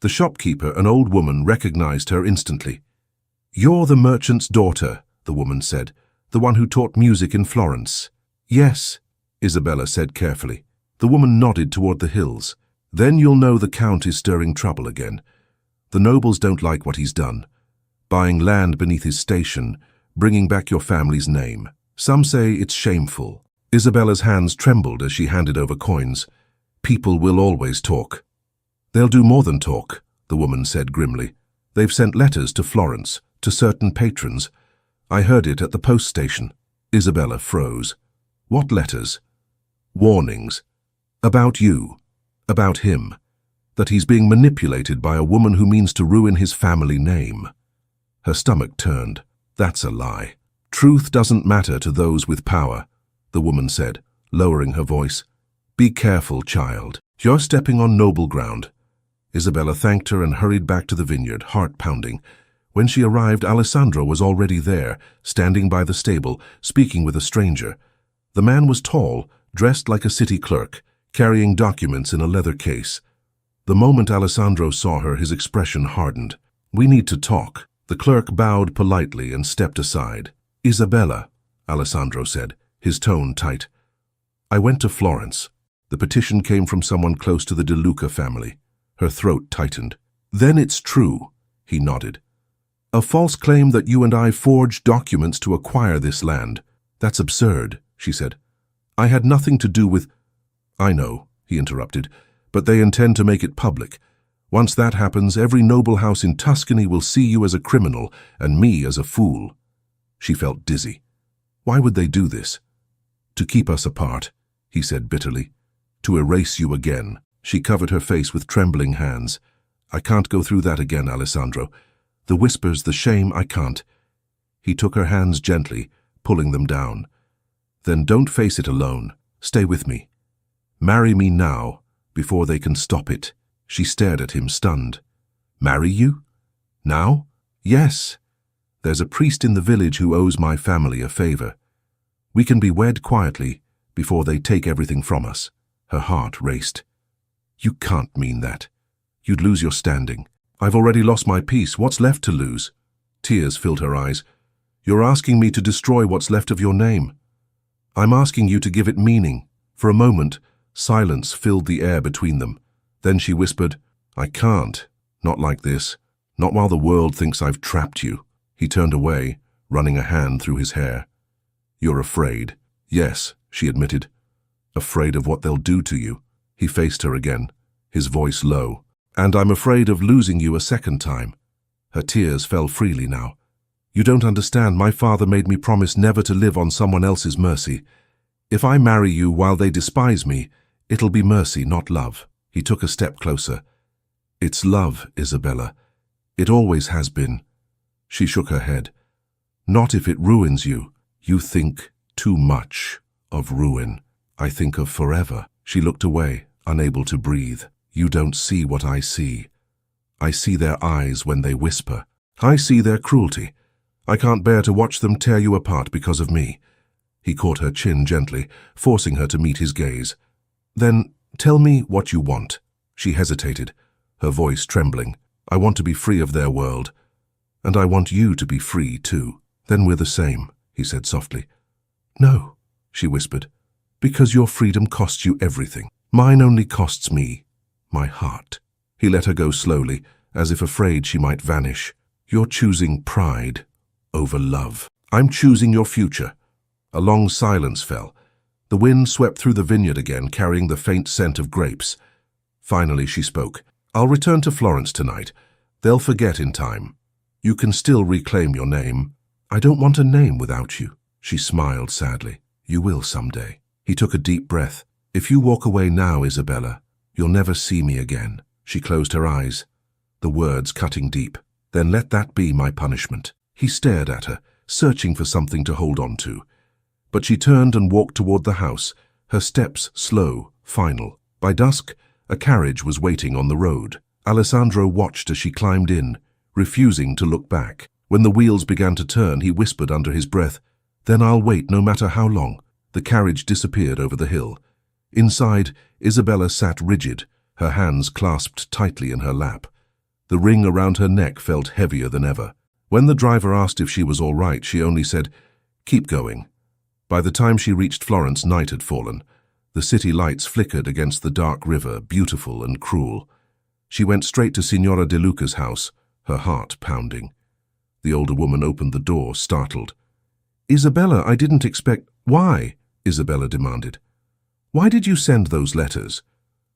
S1: The shopkeeper, an old woman, recognized her instantly. "You're the merchant's daughter," the woman said, "the one who taught music in Florence." "Yes," Isabella said carefully. The woman nodded toward the hills. "Then you'll know the Count is stirring trouble again. The nobles don't like what he's done. Buying land beneath his station, bringing back your family's name. Some say it's shameful." Isabella's hands trembled as she handed over coins. "People will always talk." "They'll do more than talk," the woman said grimly. "They've sent letters to Florence, to certain patrons. I heard it at the post station." Isabella froze. "What letters?" "Warnings. About you. About him. That he's being manipulated by a woman who means to ruin his family name." Her stomach turned. "That's a lie. Truth doesn't matter to those with power," the woman said, lowering her voice. "Be careful, child. You're stepping on noble ground." Isabella thanked her and hurried back to the vineyard, heart pounding. When she arrived, Alessandro was already there, standing by the stable, speaking with a stranger. The man was tall, dressed like a city clerk, carrying documents in a leather case. The moment Alessandro saw her, his expression hardened. "We need to talk." The clerk bowed politely and stepped aside. "Isabella," Alessandro said, his tone tight. "I went to Florence. The petition came from someone close to the De Luca family." Her throat tightened. "Then it's true," he nodded. "A false claim that you and I forged documents to acquire this land. That's absurd," she said. "I had nothing to do with—" "I know," he interrupted, "but they intend to make it public. Once that happens, every noble house in Tuscany will see you as a criminal and me as a fool." She felt dizzy. "Why would they do this?" "To keep us apart," he said bitterly. "To erase you again." She covered her face with trembling hands. "I can't go through that again, Alessandro. The whispers, the shame, I can't." He took her hands gently, pulling them down. "Then don't face it alone. Stay with me. Marry me now, before they can stop it." She stared at him, stunned. "Marry you? Now?" "Yes. There's a priest in the village who owes my family a favor. We can be wed quietly, before they take everything from us." Her heart raced. "You can't mean that. You'd lose your standing." "I've already lost my peace. What's left to lose?" Tears filled her eyes. "You're asking me to destroy what's left of your name." "I'm asking you to give it meaning." For a moment, silence filled the air between them. Then she whispered, "I can't. Not like this. Not while the world thinks I've trapped you." He turned away, running a hand through his hair. "You're afraid." "Yes," she admitted. "Afraid of what they'll do to you." He faced her again, his voice low. "And I'm afraid of losing you a second time." Her tears fell freely now. "You don't understand. My father made me promise never to live on someone else's mercy. If I marry you while they despise me, it'll be mercy, not love." He took a step closer. "It's love, Isabella. It always has been." She shook her head. "Not if it ruins you. You think too much of ruin. I think of forever." She looked away, unable to breathe. "You don't see what I see. I see their eyes when they whisper. I see their cruelty. I can't bear to watch them tear you apart because of me." He caught her chin gently, forcing her to meet his gaze. "Then tell me what you want." She hesitated, her voice trembling. "I want to be free of their world. And I want you to be free, too." "Then we're the same," he said softly. "No," she whispered, "because your freedom costs you everything. Mine only costs me my heart." He let her go slowly, as if afraid she might vanish. "You're choosing pride over love. I'm choosing your future." A long silence fell. The wind swept through the vineyard again, carrying the faint scent of grapes. Finally she spoke. "I'll return to Florence tonight. They'll forget in time. You can still reclaim your name." "I don't want a name without you." She smiled sadly. "You will someday." He took a deep breath. "If you walk away now, Isabella, you'll never see me again." She closed her eyes. the words cutting deep. Then let that be my punishment. He stared at her, searching for something to hold on to. But she turned and walked toward the house, her steps slow, final. By dusk, a carriage was waiting on the road. Alessandro watched as she climbed in, refusing to look back. When the wheels began to turn, he whispered under his breath, "Then I'll wait no matter how long." The carriage disappeared over the hill. Inside, Isabella sat rigid, her hands clasped tightly in her lap. The ring around her neck felt heavier than ever. When the driver asked if she was all right, she only said, "Keep going." By the time she reached Florence, night had fallen. The city lights flickered against the dark river, beautiful and cruel. She went straight to Signora De Luca's house, her heart pounding. The older woman opened the door, startled. "Isabella, I didn't expect—" "Why?" Isabella demanded. "Why did you send those letters?"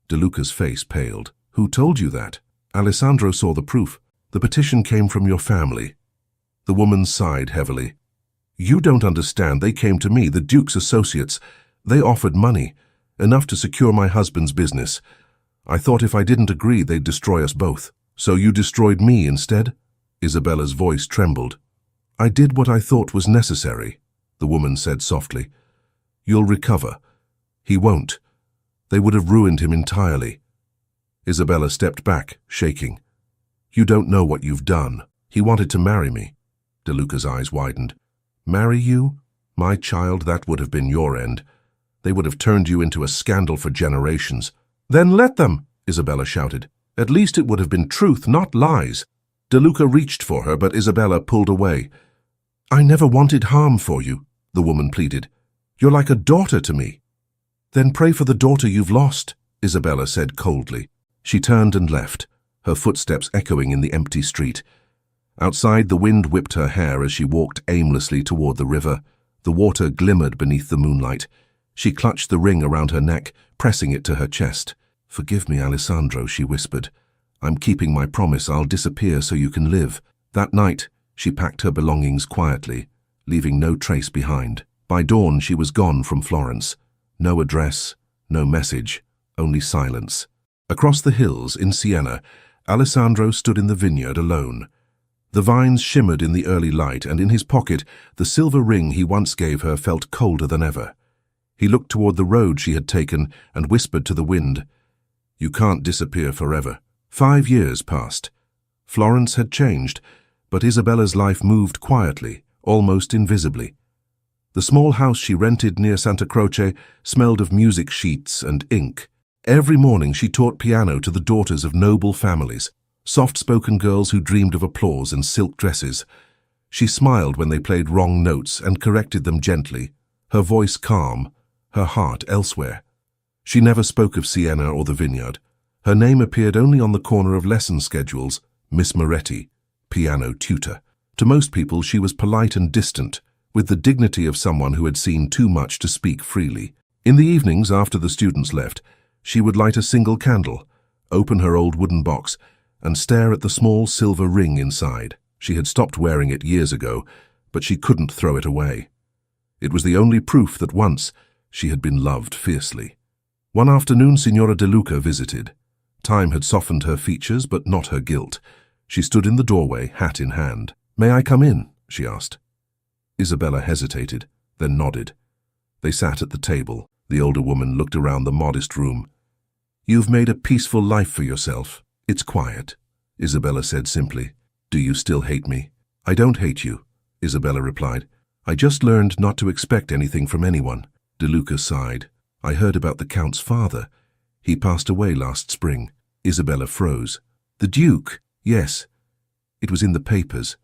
S1: De Luca's face paled. "Who told you that?" Alessandro saw the proof. "The petition came from your family." The woman sighed heavily. "You don't understand. They came to me, the Duke's associates. They offered money, enough to secure my husband's business. I thought if I didn't agree, they'd destroy us both. So you destroyed me instead?" Isabella's voice trembled. "I did what I thought was necessary," the woman said softly. "You'll recover. He won't. They would have ruined him entirely." Isabella stepped back, shaking. "You don't know what you've done. He wanted to marry me." De Luca's eyes widened. "Marry you? My child, that would have been your end. They would have turned you into a scandal for generations." "Then let them," Isabella shouted. "At least it would have been truth, not lies." De Luca reached for her, but Isabella pulled away. "I never wanted harm for you," the woman pleaded. "You're like a daughter to me." "Then pray for the daughter you've lost," Isabella said coldly. She turned and left, her footsteps echoing in the empty street. Outside, the wind whipped her hair as she walked aimlessly toward the river. The water glimmered beneath the moonlight. She clutched the ring around her neck, pressing it to her chest. "Forgive me, Alessandro," she whispered. "I'm keeping my promise. I'll disappear so you can live." That night, she packed her belongings quietly, leaving no trace behind. By dawn, she was gone from Florence. No address, no message, only silence. Across the hills in Siena, Alessandro stood in the vineyard alone. The vines shimmered in the early light, and in his pocket, the silver ring he once gave her felt colder than ever. He looked toward the road she had taken and whispered to the wind, "You can't disappear forever." 5 years passed. Florence had changed, but Isabella's life moved quietly, almost invisibly. The small house she rented near Santa Croce smelled of music sheets and ink. Every morning she taught piano to the daughters of noble families, soft-spoken girls who dreamed of applause and silk dresses. She smiled when they played wrong notes and corrected them gently, her voice calm, her heart elsewhere. She never spoke of Siena or the vineyard. Her name appeared only on the corner of lesson schedules, Miss Moretti, piano tutor. To most people she was polite and distant, with the dignity of someone who had seen too much to speak freely. In the evenings, after the students left, she would light a single candle, open her old wooden box, and stare at the small silver ring inside. She had stopped wearing it years ago, but she couldn't throw it away. It was the only proof that once she had been loved fiercely. One afternoon, Signora De Luca visited. Time had softened her features, but not her guilt. She stood in the doorway, hat in hand. "May I come in?" she asked. Isabella hesitated, then nodded. They sat at the table. The older woman looked around the modest room. "You've made a peaceful life for yourself. It's quiet," Isabella said simply. "Do you still hate me?" "I don't hate you," Isabella replied. "I just learned not to expect anything from anyone." De Luca sighed. "I heard about the Count's father. He passed away last spring." Isabella froze. "The Duke?" "Yes. It was in the papers.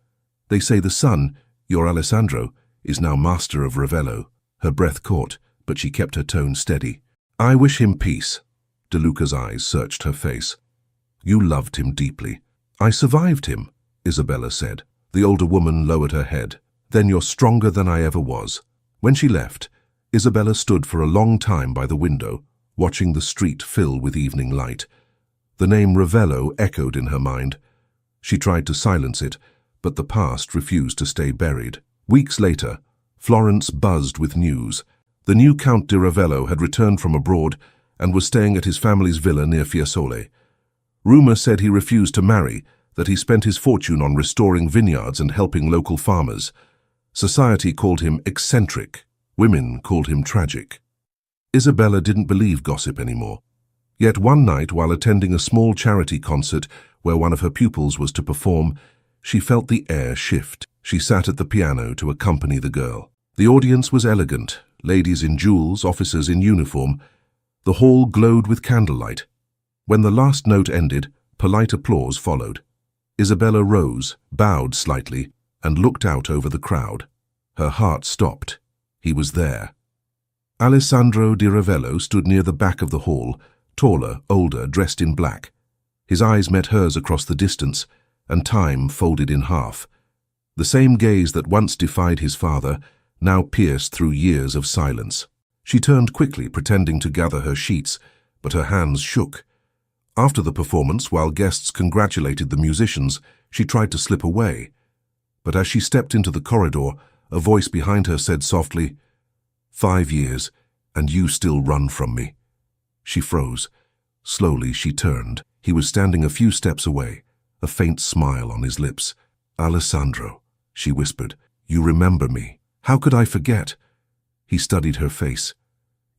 S1: They say the son, your Alessandro, is now master of Ravello." Her breath caught, but she kept her tone steady. "I wish him peace." De Luca's eyes searched her face. "You loved him deeply." "I survived him," Isabella said. The older woman lowered her head. "Then you're stronger than I ever was." When she left, Isabella stood for a long time by the window, watching the street fill with evening light. The name Ravello echoed in her mind. She tried to silence it, but the past refused to stay buried. Weeks later, Florence buzzed with news. The new Count de Ravello had returned from abroad and was staying at his family's villa near Fiesole. Rumor said he refused to marry, that he spent his fortune on restoring vineyards and helping local farmers. Society called him eccentric. Women called him tragic. Isabella didn't believe gossip anymore. Yet one night, while attending a small charity concert where one of her pupils was to perform, she felt the air shift. She sat at the piano to accompany the girl. The audience was elegant, ladies in jewels, officers in uniform. The hall glowed with candlelight. When the last note ended, polite applause followed. Isabella rose, bowed slightly, and looked out over the crowd. Her heart stopped. He was there. Alessandro di Ravello stood near the back of the hall, taller, older, dressed in black. His eyes met hers across the distance, and time folded in half. The same gaze that once defied his father now pierced through years of silence. She turned quickly, pretending to gather her sheets, but her hands shook. After the performance, while guests congratulated the musicians, she tried to slip away. But as she stepped into the corridor, a voice behind her said softly, "5 years, and you still run from me." She froze. Slowly she turned. He was standing a few steps away, a faint smile on his lips. "Alessandro," she whispered, "you remember me. How could I forget?" He studied her face.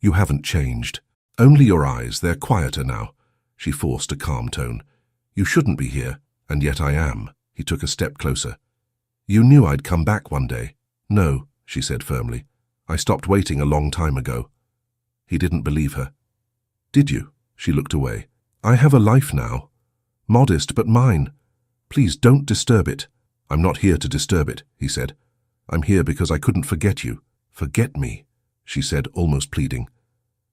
S1: "You haven't changed. Only your eyes, they're quieter now." She forced a calm tone. "You shouldn't be here, and yet I am." He took a step closer. "You knew I'd come back one day." "No," she said firmly. "I stopped waiting a long time ago." He didn't believe her. "Did you?" She looked away. "I have a life now. Modest, but mine. Please don't disturb it." "I'm not here to disturb it," he said. "I'm here because I couldn't forget you." "Forget me," she said, almost pleading.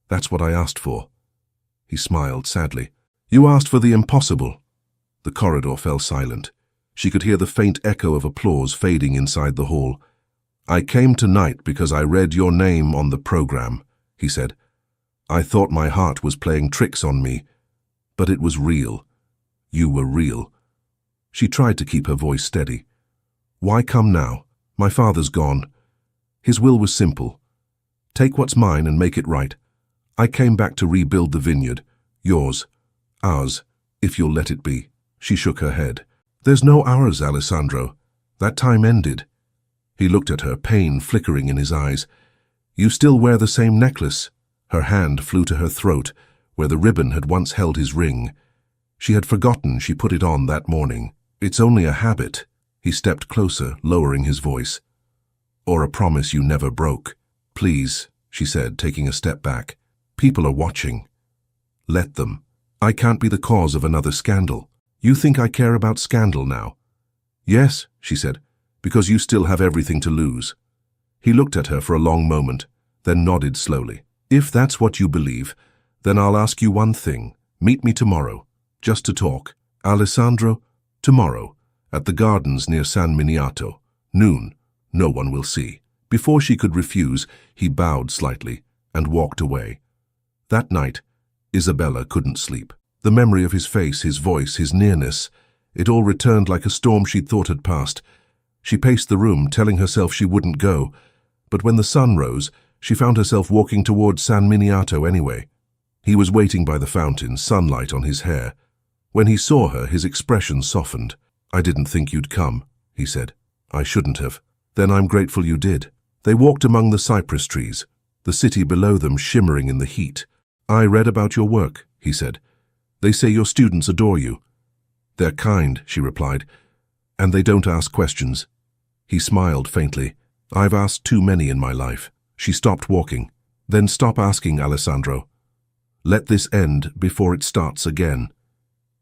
S1: "That's what I asked for." He smiled sadly. "You asked for the impossible." The corridor fell silent. She could hear the faint echo of applause fading inside the hall. "I came tonight because I read your name on the program," he said. "I thought my heart was playing tricks on me, but it was real. You were real." She tried to keep her voice steady. "Why come now? My father's gone. His will was simple. Take what's mine and make it right. I came back to rebuild the vineyard. Yours. Ours, if you'll let it be." She shook her head. "There's no ours, Alessandro. That time ended." He looked at her, pain flickering in his eyes. "You still wear the same necklace." Her hand flew to her throat, where the ribbon had once held his ring. She had forgotten she put it on that morning. "It's only a habit." He stepped closer, lowering his voice. "Or a promise you never broke." "Please," she said, taking a step back. "People are watching. Let them. I can't be the cause of another scandal." "You think I care about scandal now?" "Yes," she said, "because you still have everything to lose." He looked at her for a long moment, then nodded slowly. "If that's what you believe, then I'll ask you one thing. Meet me tomorrow, just to talk." "Alessandro, tomorrow, at the gardens near San Miniato. Noon. No one will see." Before she could refuse, he bowed slightly and walked away. That night, Isabella couldn't sleep. The memory of his face, his voice, his nearness, it all returned like a storm she'd thought had passed. She paced the room, telling herself she wouldn't go, but when the sun rose, she found herself walking toward San Miniato anyway. He was waiting by the fountain, sunlight on his hair. When he saw her, his expression softened. "I didn't think you'd come," he said. "I shouldn't have." "Then I'm grateful you did." They walked among the cypress trees, the city below them shimmering in the heat. "I read about your work," he said. "They say your students adore you." "They're kind," she replied, "and they don't ask questions." He smiled faintly. "I've asked too many in my life." She stopped walking. "Then stop asking, Alessandro. Let this end before it starts again."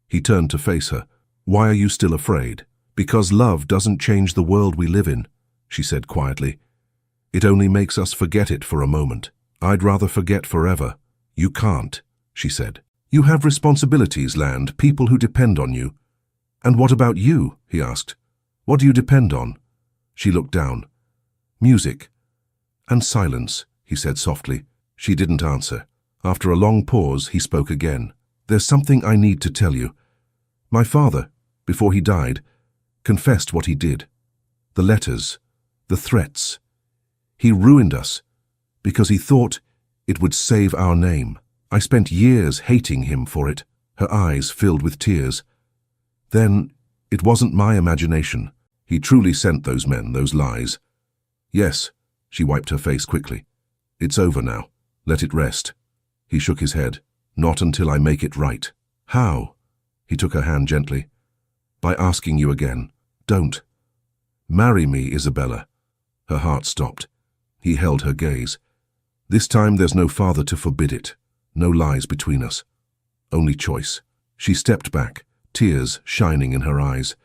S1: He turned to face her. "Why are you still afraid?" "Because love doesn't change the world we live in," she said quietly. "It only makes us forget it for a moment." "I'd rather forget forever." "You can't," she said. "You have responsibilities, Land, people who depend on you." "And what about you?" he asked. "What do you depend on?" She looked down. "Music." "And silence," he said softly. She didn't answer. After a long pause, he spoke again. "There's something I need to tell you. My father, before he died, confessed what he did. The letters, the threats. He ruined us because he thought it would save our name. I spent years hating him for it." Her eyes filled with tears. Then, it wasn't my imagination. He truly sent those men, those lies. Yes, she wiped her face quickly. It's over now. Let it rest. He shook his head. Not until I make it right. How? He took her hand gently. By asking you again. Don't. Marry me, Isabella. Her heart stopped. He held her gaze. This time there's no father to forbid it. No lies between us. Only choice. She stepped back, tears shining in her eyes.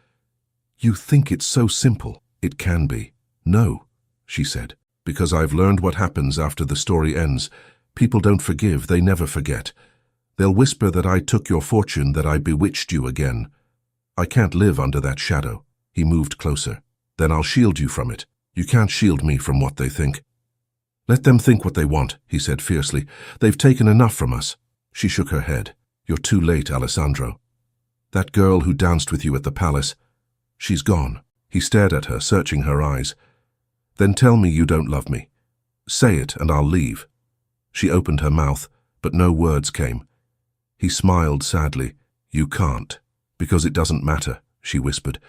S1: You think it's so simple. It can be. No, she said, because I've learned what happens after the story ends. People don't forgive, they never forget. They'll whisper that I took your fortune, that I bewitched you again. I can't live under that shadow. He moved closer. Then I'll shield you from it. You can't shield me from what they think. Let them think what they want, he said fiercely. They've taken enough from us. She shook her head. You're too late, Alessandro. That girl who danced with you at the palace, she's gone. He stared at her, searching her eyes. Then tell me you don't love me. Say it and I'll leave. She opened her mouth, but no words came. He smiled sadly. You can't. Because it doesn't matter, she whispered.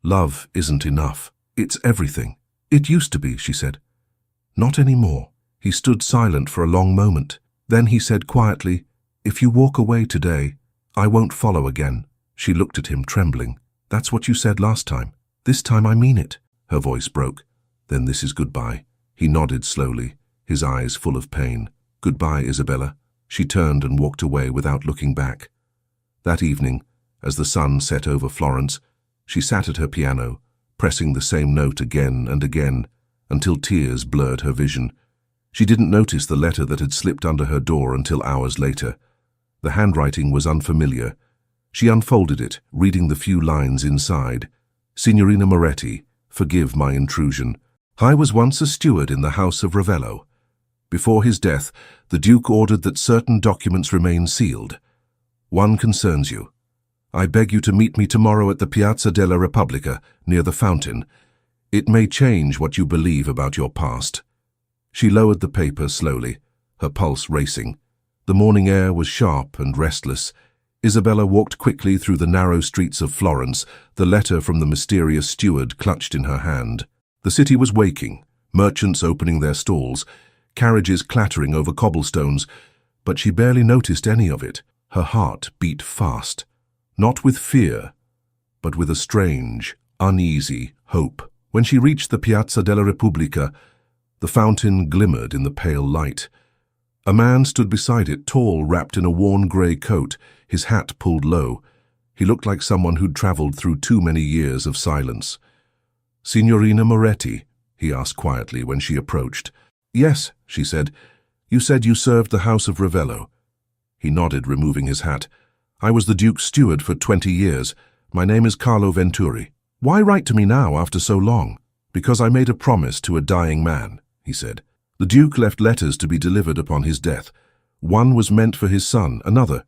S1: Love isn't enough. It's everything. It used to be, she said. Not anymore. He stood silent for a long moment. Then he said quietly, If you walk away today, I won't follow again. She looked at him, trembling. That's what you said last time. This time I mean it. Her voice broke. Then this is goodbye. He nodded slowly, his eyes full of pain. Goodbye, Isabella. She turned and walked away without looking back. That evening, as the sun set over Florence, she sat at her piano, pressing the same note again and again, until tears blurred her vision. She didn't notice the letter that had slipped under her door until hours later. The handwriting was unfamiliar. She unfolded it, reading the few lines inside. Signorina Moretti, forgive my intrusion. I was once a steward in the house of Ravello. Before his death, the Duke ordered that certain documents remain sealed. One concerns you. I beg you to meet me tomorrow at the Piazza della Repubblica, near the fountain. It may change what you believe about your past. She lowered the paper slowly, her pulse racing. The morning air was sharp and restless. Isabella walked quickly through the narrow streets of Florence, the letter from the mysterious steward clutched in her hand. The city was waking, merchants opening their stalls, carriages clattering over cobblestones, but she barely noticed any of it. Her heart beat fast, not with fear, but with a strange, uneasy hope. When she reached the Piazza della Repubblica, the fountain glimmered in the pale light. A man stood beside it, tall, wrapped in a worn grey coat, his hat pulled low. He looked like someone who'd travelled through too many years of silence. Signorina Moretti, he asked quietly when she approached. Yes, she said. You said you served the house of Ravello. He nodded, removing his hat. I was the Duke's steward for 20 years. My name is Carlo Venturi. Why write to me now after so long? Because I made a promise to a dying man, he said. The Duke left letters to be delivered upon his death. One was meant for his son, another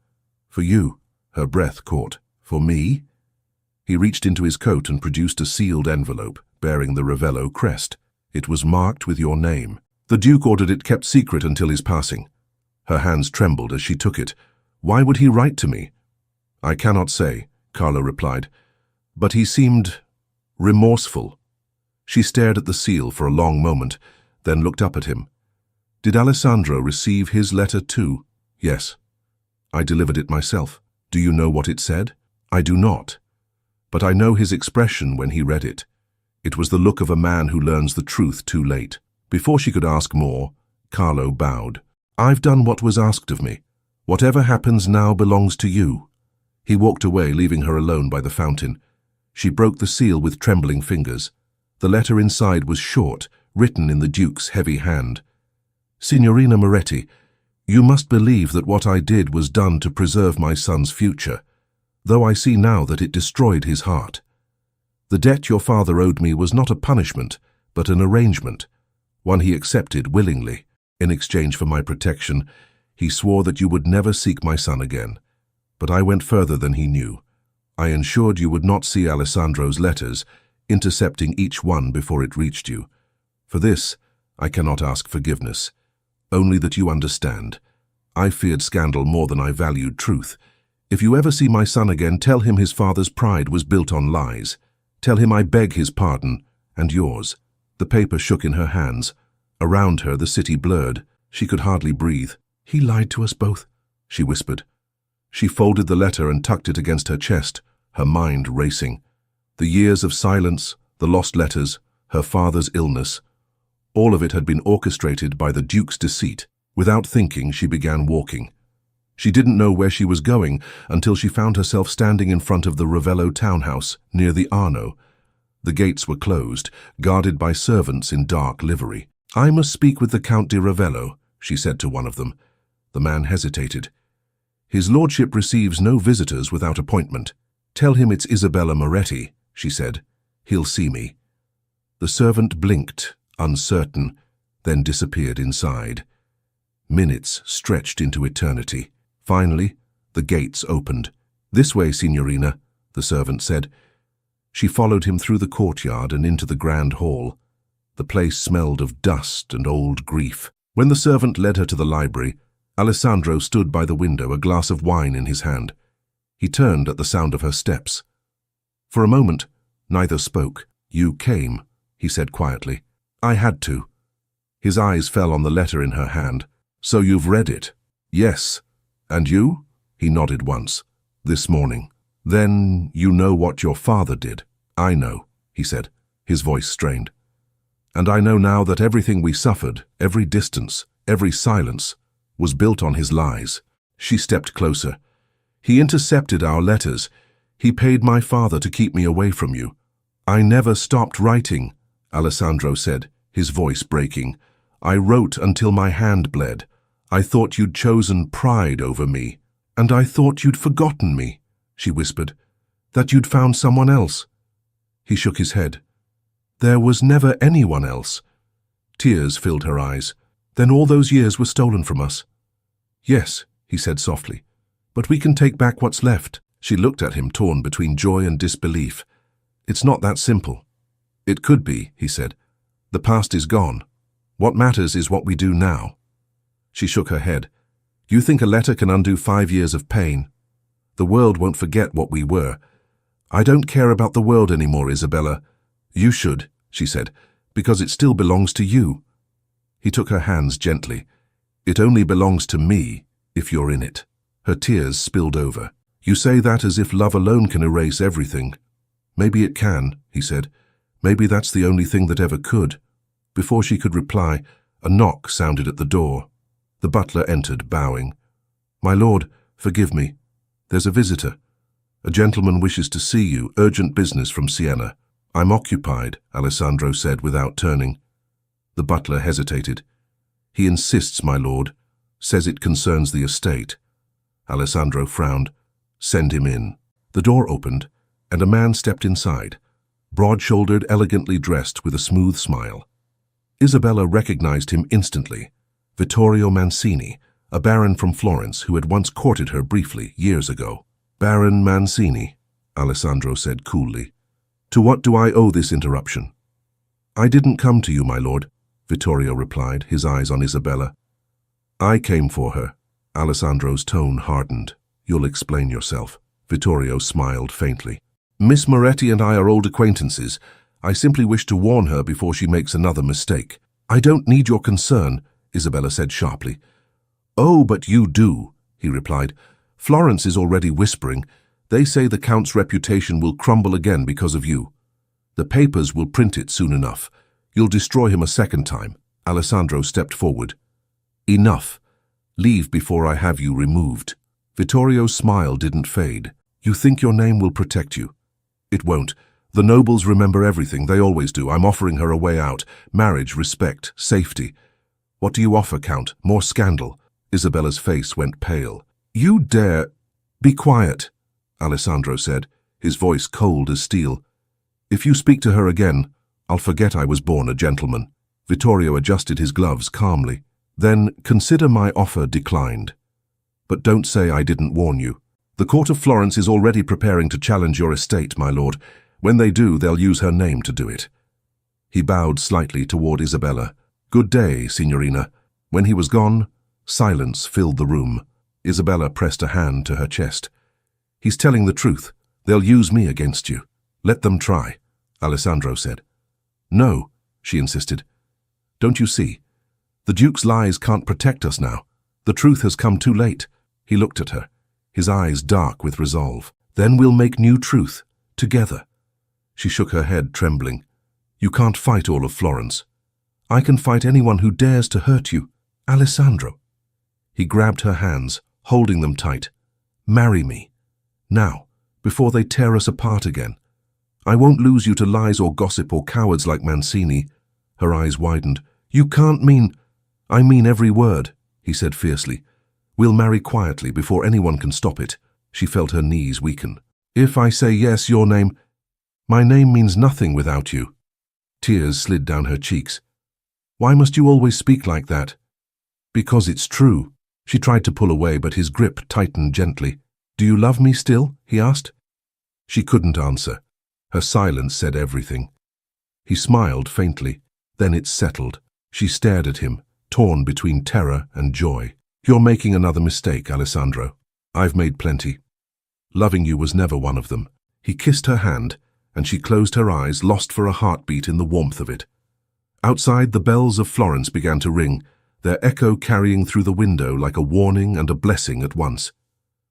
S1: for you. Her breath caught. For me? He reached into his coat and produced a sealed envelope bearing the Ravello crest. It was marked with your name. The Duke ordered it kept secret until his passing. Her hands trembled as she took it. Why would he write to me? I cannot say, Carlo replied, but he seemed remorseful. She stared at the seal for a long moment, then looked up at him. Did Alessandro receive his letter too? Yes. I delivered it myself. Do you know what it said? I do not. But I know his expression when he read it. It was the look of a man who learns the truth too late. Before she could ask more, Carlo bowed. I've done what was asked of me. Whatever happens now belongs to you. He walked away, leaving her alone by the fountain. She broke the seal with trembling fingers. The letter inside was short, written in the Duke's heavy hand. Signorina Moretti, you must believe that what I did was done to preserve my son's future, though I see now that it destroyed his heart. The debt your father owed me was not a punishment, but an arrangement, one he accepted willingly. In exchange for my protection, he swore that you would never seek my son again. But I went further than he knew. I ensured you would not see Alessandro's letters, intercepting each one before it reached you. For this, I cannot ask forgiveness, only that you understand. I feared scandal more than I valued truth. If you ever see my son again, tell him his father's pride was built on lies. Tell him I beg his pardon, and yours." The paper shook in her hands. Around her, the city blurred. She could hardly breathe. "He lied to us both," she whispered. She folded the letter and tucked it against her chest, her mind racing. The years of silence, the lost letters, her father's illness, all of it had been orchestrated by the Duke's deceit. Without thinking, she began walking. She didn't know where she was going until she found herself standing in front of the Ravello townhouse near the Arno. The gates were closed, guarded by servants in dark livery. "I must speak with the Count di Ravello," she said to one of them. The man hesitated. "His lordship receives no visitors without appointment. Tell him it's Isabella Moretti," she said. "He'll see me." The servant blinked, uncertain, then disappeared inside. Minutes stretched into eternity. Finally, the gates opened. "This way, Signorina," the servant said. She followed him through the courtyard and into the grand hall. The place smelled of dust and old grief. When the servant led her to the library, Alessandro stood by the window, a glass of wine in his hand. He turned at the sound of her steps. For a moment, neither spoke. "You came," he said quietly. "I had to." His eyes fell on the letter in her hand. "So you've read it?" "Yes." "And you?" He nodded once. "This morning." "Then you know what your father did?" "I know," he said, his voice strained. "And I know now that everything we suffered, every distance, every silence, was built on his lies." She stepped closer. "He intercepted our letters. He paid my father to keep me away from you." "I never stopped writing," Alessandro said, his voice breaking. "I wrote until my hand bled. I thought you'd chosen pride over me. And I thought you'd forgotten me," she whispered. "That you'd found someone else." He shook his head. "There was never anyone else." Tears filled her eyes. "Then all those years were stolen from us?" "Yes," he said softly. "But we can take back what's left." She looked at him, torn between joy and disbelief. "It's not that simple." "It could be," he said. "The past is gone. What matters is what we do now." She shook her head. "You think a letter can undo 5 years of pain? The world won't forget what we were." "I don't care about the world anymore, Isabella." "You should," she said, "because it still belongs to you." He took her hands gently. "It only belongs to me if you're in it." Her tears spilled over. "You say that as if love alone can erase everything." "Maybe it can," he said. "Maybe that's the only thing that ever could." Before she could reply, a knock sounded at the door. The butler entered, bowing. "My lord, forgive me. There's a visitor. A gentleman wishes to see you, urgent business from Siena." "I'm occupied," Alessandro said without turning. The butler hesitated. "He insists, my lord. Says it concerns the estate." Alessandro frowned. "Send him in." The door opened, and a man stepped inside, broad-shouldered, elegantly dressed with a smooth smile. Isabella recognized him instantly. Vittorio Mancini, a baron from Florence who had once courted her briefly years ago. "Baron Mancini," Alessandro said coolly. "To what do I owe this interruption?" "I didn't come to you, my lord," Vittorio replied, his eyes on Isabella. "I came for her." Alessandro's tone hardened. "You'll explain yourself." Vittorio smiled faintly. "Miss Moretti and I are old acquaintances. I simply wish to warn her before she makes another mistake." "I don't need your concern," Isabella said sharply. "Oh, but you do," he replied. "Florence is already whispering. They say the Count's reputation will crumble again because of you. The papers will print it soon enough. You'll destroy him a second time." Alessandro stepped forward. "Enough. Leave before I have you removed." Vittorio's smile didn't fade. "You think your name will protect you? It won't. The nobles remember everything. They always do. I'm offering her a way out. Marriage, respect, safety. What do you offer, Count? More scandal?" Isabella's face went pale. "You dare—" "Be quiet," Alessandro said, his voice cold as steel. "If you speak to her again, I'll forget I was born a gentleman." Vittorio adjusted his gloves calmly. "Then consider my offer declined. But don't say I didn't warn you. The court of Florence is already preparing to challenge your estate, my lord. When they do, they'll use her name to do it." He bowed slightly toward Isabella. "Good day, Signorina." When he was gone, silence filled the room. Isabella pressed a hand to her chest. He's telling the truth. They'll use me against you. Let them try, Alessandro said. No, she insisted. Don't you see? The Duke's lies can't protect us now. The truth has come too late. He looked at her, his eyes dark with resolve. Then we'll make new truth, together. She shook her head, trembling. You can't fight all of Florence. I can fight anyone who dares to hurt you, Alessandro. He grabbed her hands, holding them tight. Marry me. Now, before they tear us apart again. I won't lose you to lies or gossip or cowards like Mancini. Her eyes widened. You can't mean... I mean every word, he said fiercely. We'll marry quietly before anyone can stop it. She felt her knees weaken. If I say yes, your name... My name means nothing without you. Tears slid down her cheeks. Why must you always speak like that? Because it's true. She tried to pull away, but his grip tightened gently. Do you love me still? He asked. She couldn't answer. Her silence said everything. He smiled faintly. Then it settled. She stared at him, torn between terror and joy. You're making another mistake, Alessandro. I've made plenty. Loving you was never one of them. He kissed her hand, and she closed her eyes, lost for a heartbeat in the warmth of it. Outside, the bells of Florence began to ring, their echo carrying through the window like a warning and a blessing at once.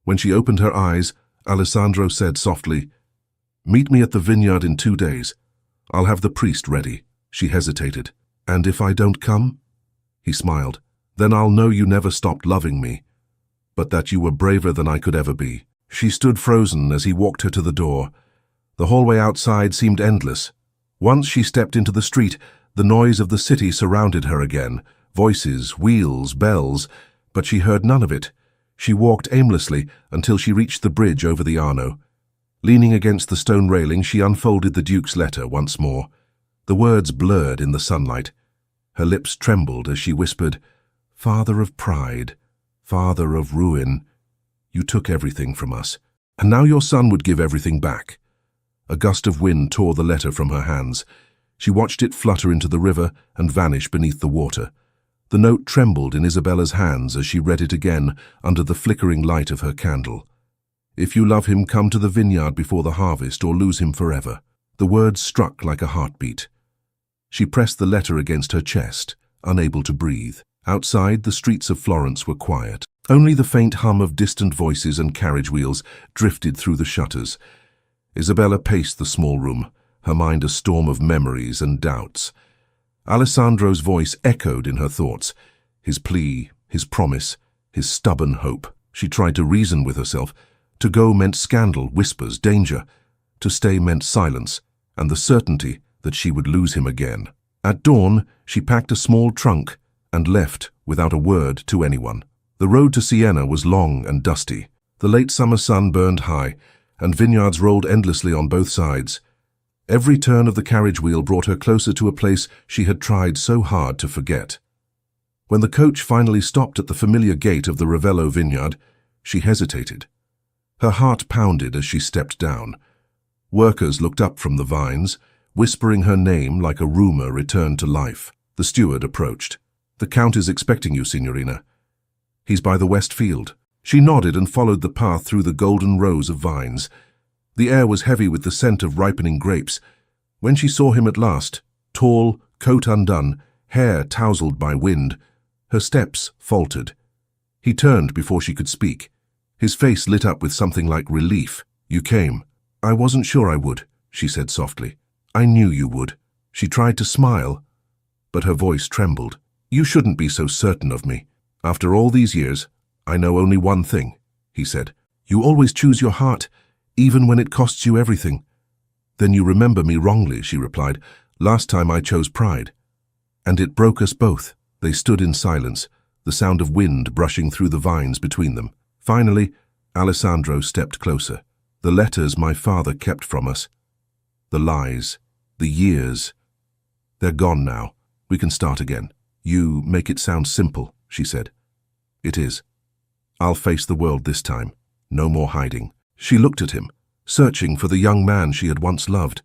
S1: When she opened her eyes, Alessandro said softly, Meet me at the vineyard in 2 days. I'll have the priest ready. She hesitated. And if I don't come? He smiled. Then I'll know you never stopped loving me, but that you were braver than I could ever be. She stood frozen as he walked her to the door. The hallway outside seemed endless. Once she stepped into the street, the noise of the city surrounded her again. Voices, wheels, bells, but she heard none of it. She walked aimlessly until she reached the bridge over the Arno. Leaning against the stone railing, she unfolded the Duke's letter once more. The words blurred in the sunlight. Her lips trembled as she whispered, Father of pride, Father of ruin, you took everything from us, and now your son would give everything back. A gust of wind tore the letter from her hands. She watched it flutter into the river and vanish beneath the water. The note trembled in Isabella's hands as she read it again under the flickering light of her candle. If you love him, come to the vineyard before the harvest or lose him forever. The words struck like a heartbeat. She pressed the letter against her chest, unable to breathe. Outside, the streets of Florence were quiet. Only the faint hum of distant voices and carriage wheels drifted through the shutters. Isabella paced the small room, her mind a storm of memories and doubts. Alessandro's voice echoed in her thoughts, his plea, his promise, his stubborn hope. She tried to reason with herself. To go meant scandal, whispers, danger. To stay meant silence, and the certainty that she would lose him again. At dawn, she packed a small trunk and left without a word to anyone. The road to Siena was long and dusty. The late summer sun burned high, and vineyards rolled endlessly on both sides. Every turn of the carriage wheel brought her closer to a place she had tried so hard to forget. When the coach finally stopped at the familiar gate of the Ravello vineyard, she hesitated. Her heart pounded as she stepped down. Workers looked up from the vines, whispering her name like a rumor returned to life. The steward approached. The Count is expecting you, Signorina. He's by the west field. She nodded and followed the path through the golden rows of vines. The air was heavy with the scent of ripening grapes. When she saw him at last, tall, coat undone, hair tousled by wind, her steps faltered. He turned before she could speak. His face lit up with something like relief. You came. I wasn't sure I would, she said softly. I knew you would. She tried to smile, but her voice trembled. You shouldn't be so certain of me. After all these years, I know only one thing, he said. You always choose your heart, even when it costs you everything. Then you remember me wrongly, she replied. Last time I chose pride. And it broke us both. They stood in silence, the sound of wind brushing through the vines between them. Finally, Alessandro stepped closer. The letters my father kept from us. The lies. The years. They're gone now. We can start again. You make it sound simple, she said. It is. I'll face the world this time. No more hiding. She looked at him, searching for the young man she had once loved.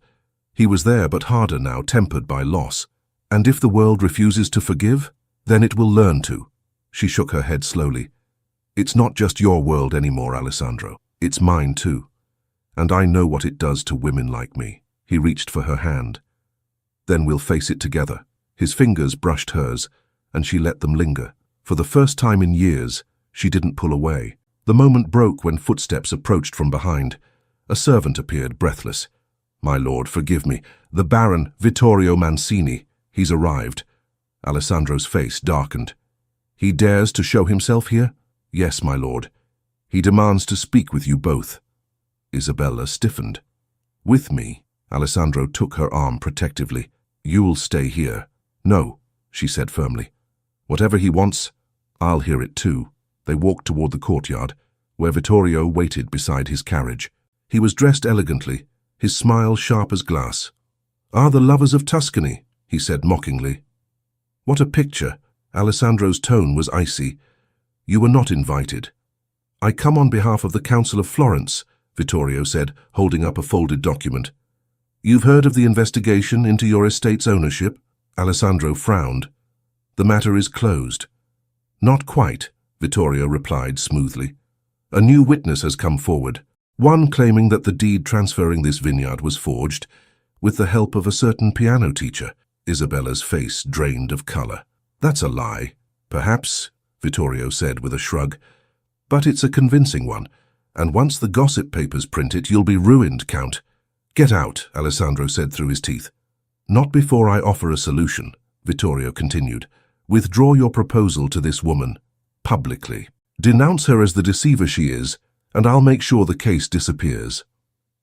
S1: He was there, but harder now, tempered by loss. And if the world refuses to forgive, then it will learn to. She shook her head slowly. It's not just your world anymore, Alessandro. It's mine too, and I know what it does to women like me. He reached for her hand. Then we'll face it together. His fingers brushed hers, and she let them linger. For the first time in years, she didn't pull away. The moment broke when footsteps approached from behind. A servant appeared, breathless. "My lord, forgive me. The Baron, Vittorio Mancini. He's arrived." Alessandro's face darkened. "He dares to show himself here?" "Yes, my lord. He demands to speak with you both." Isabella stiffened. "With me?" Alessandro took her arm protectively. "You'll stay here." "No," she said firmly. "Whatever he wants, I'll hear it too." They walked toward the courtyard, where Vittorio waited beside his carriage. He was dressed elegantly, his smile sharp as glass. "Ah, the lovers of Tuscany," he said mockingly. "What a picture!" Alessandro's tone was icy. "You were not invited." "I come on behalf of the Council of Florence," Vittorio said, holding up a folded document. "You've heard of the investigation into your estate's ownership?" Alessandro frowned. "The matter is closed." "Not quite," Vittorio replied smoothly. "A new witness has come forward, one claiming that the deed transferring this vineyard was forged with the help of a certain piano teacher." Isabella's face drained of color. "That's a lie." "Perhaps," Vittorio said with a shrug, "but it's a convincing one, and once the gossip papers print it, you'll be ruined, Count." "Get out," Alessandro said through his teeth. "Not before I offer a solution," Vittorio continued. "Withdraw your proposal to this woman, publicly. Denounce her as the deceiver she is, and I'll make sure the case disappears."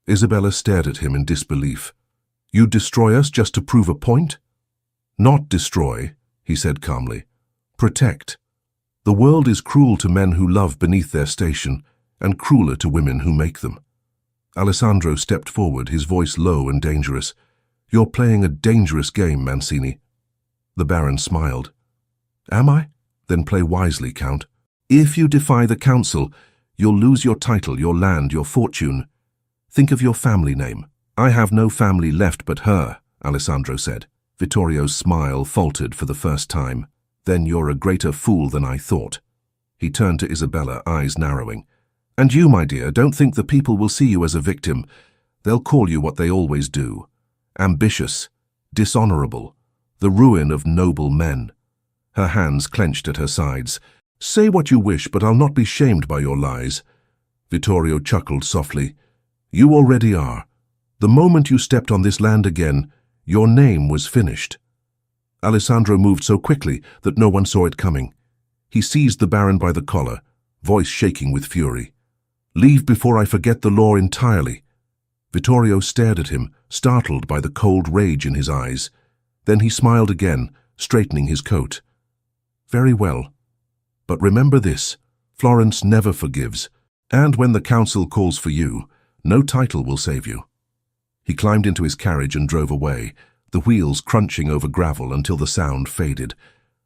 S1: Isabella stared at him in disbelief. "You'd destroy us just to prove a point?" "Not destroy," he said calmly. "Protect. The world is cruel to men who love beneath their station, and crueler to women who make them." Alessandro stepped forward, his voice low and dangerous. "You're playing a dangerous game, Mancini." The Baron smiled. "Am I? Then play wisely, Count. If you defy the council, you'll lose your title, your land, your fortune. Think of your family name." "I have no family left but her," Alessandro said. Vittorio's smile faltered for the first time. "Then you're a greater fool than I thought." He turned to Isabella, eyes narrowing. "And you, my dear, don't think the people will see you as a victim. They'll call you what they always do. Ambitious, dishonorable, the ruin of noble men." Her hands clenched at her sides. "Say what you wish, but I'll not be shamed by your lies." Vittorio chuckled softly. "You already are. The moment you stepped on this land again, your name was finished." Alessandro moved so quickly that no one saw it coming. He seized the Baron by the collar, voice shaking with fury. "Leave before I forget the law entirely." Vittorio stared at him, startled by the cold rage in his eyes. Then he smiled again, straightening his coat. "Very well. But remember this, Florence never forgives, and when the council calls for you, no title will save you." He climbed into his carriage and drove away, the wheels crunching over gravel until the sound faded.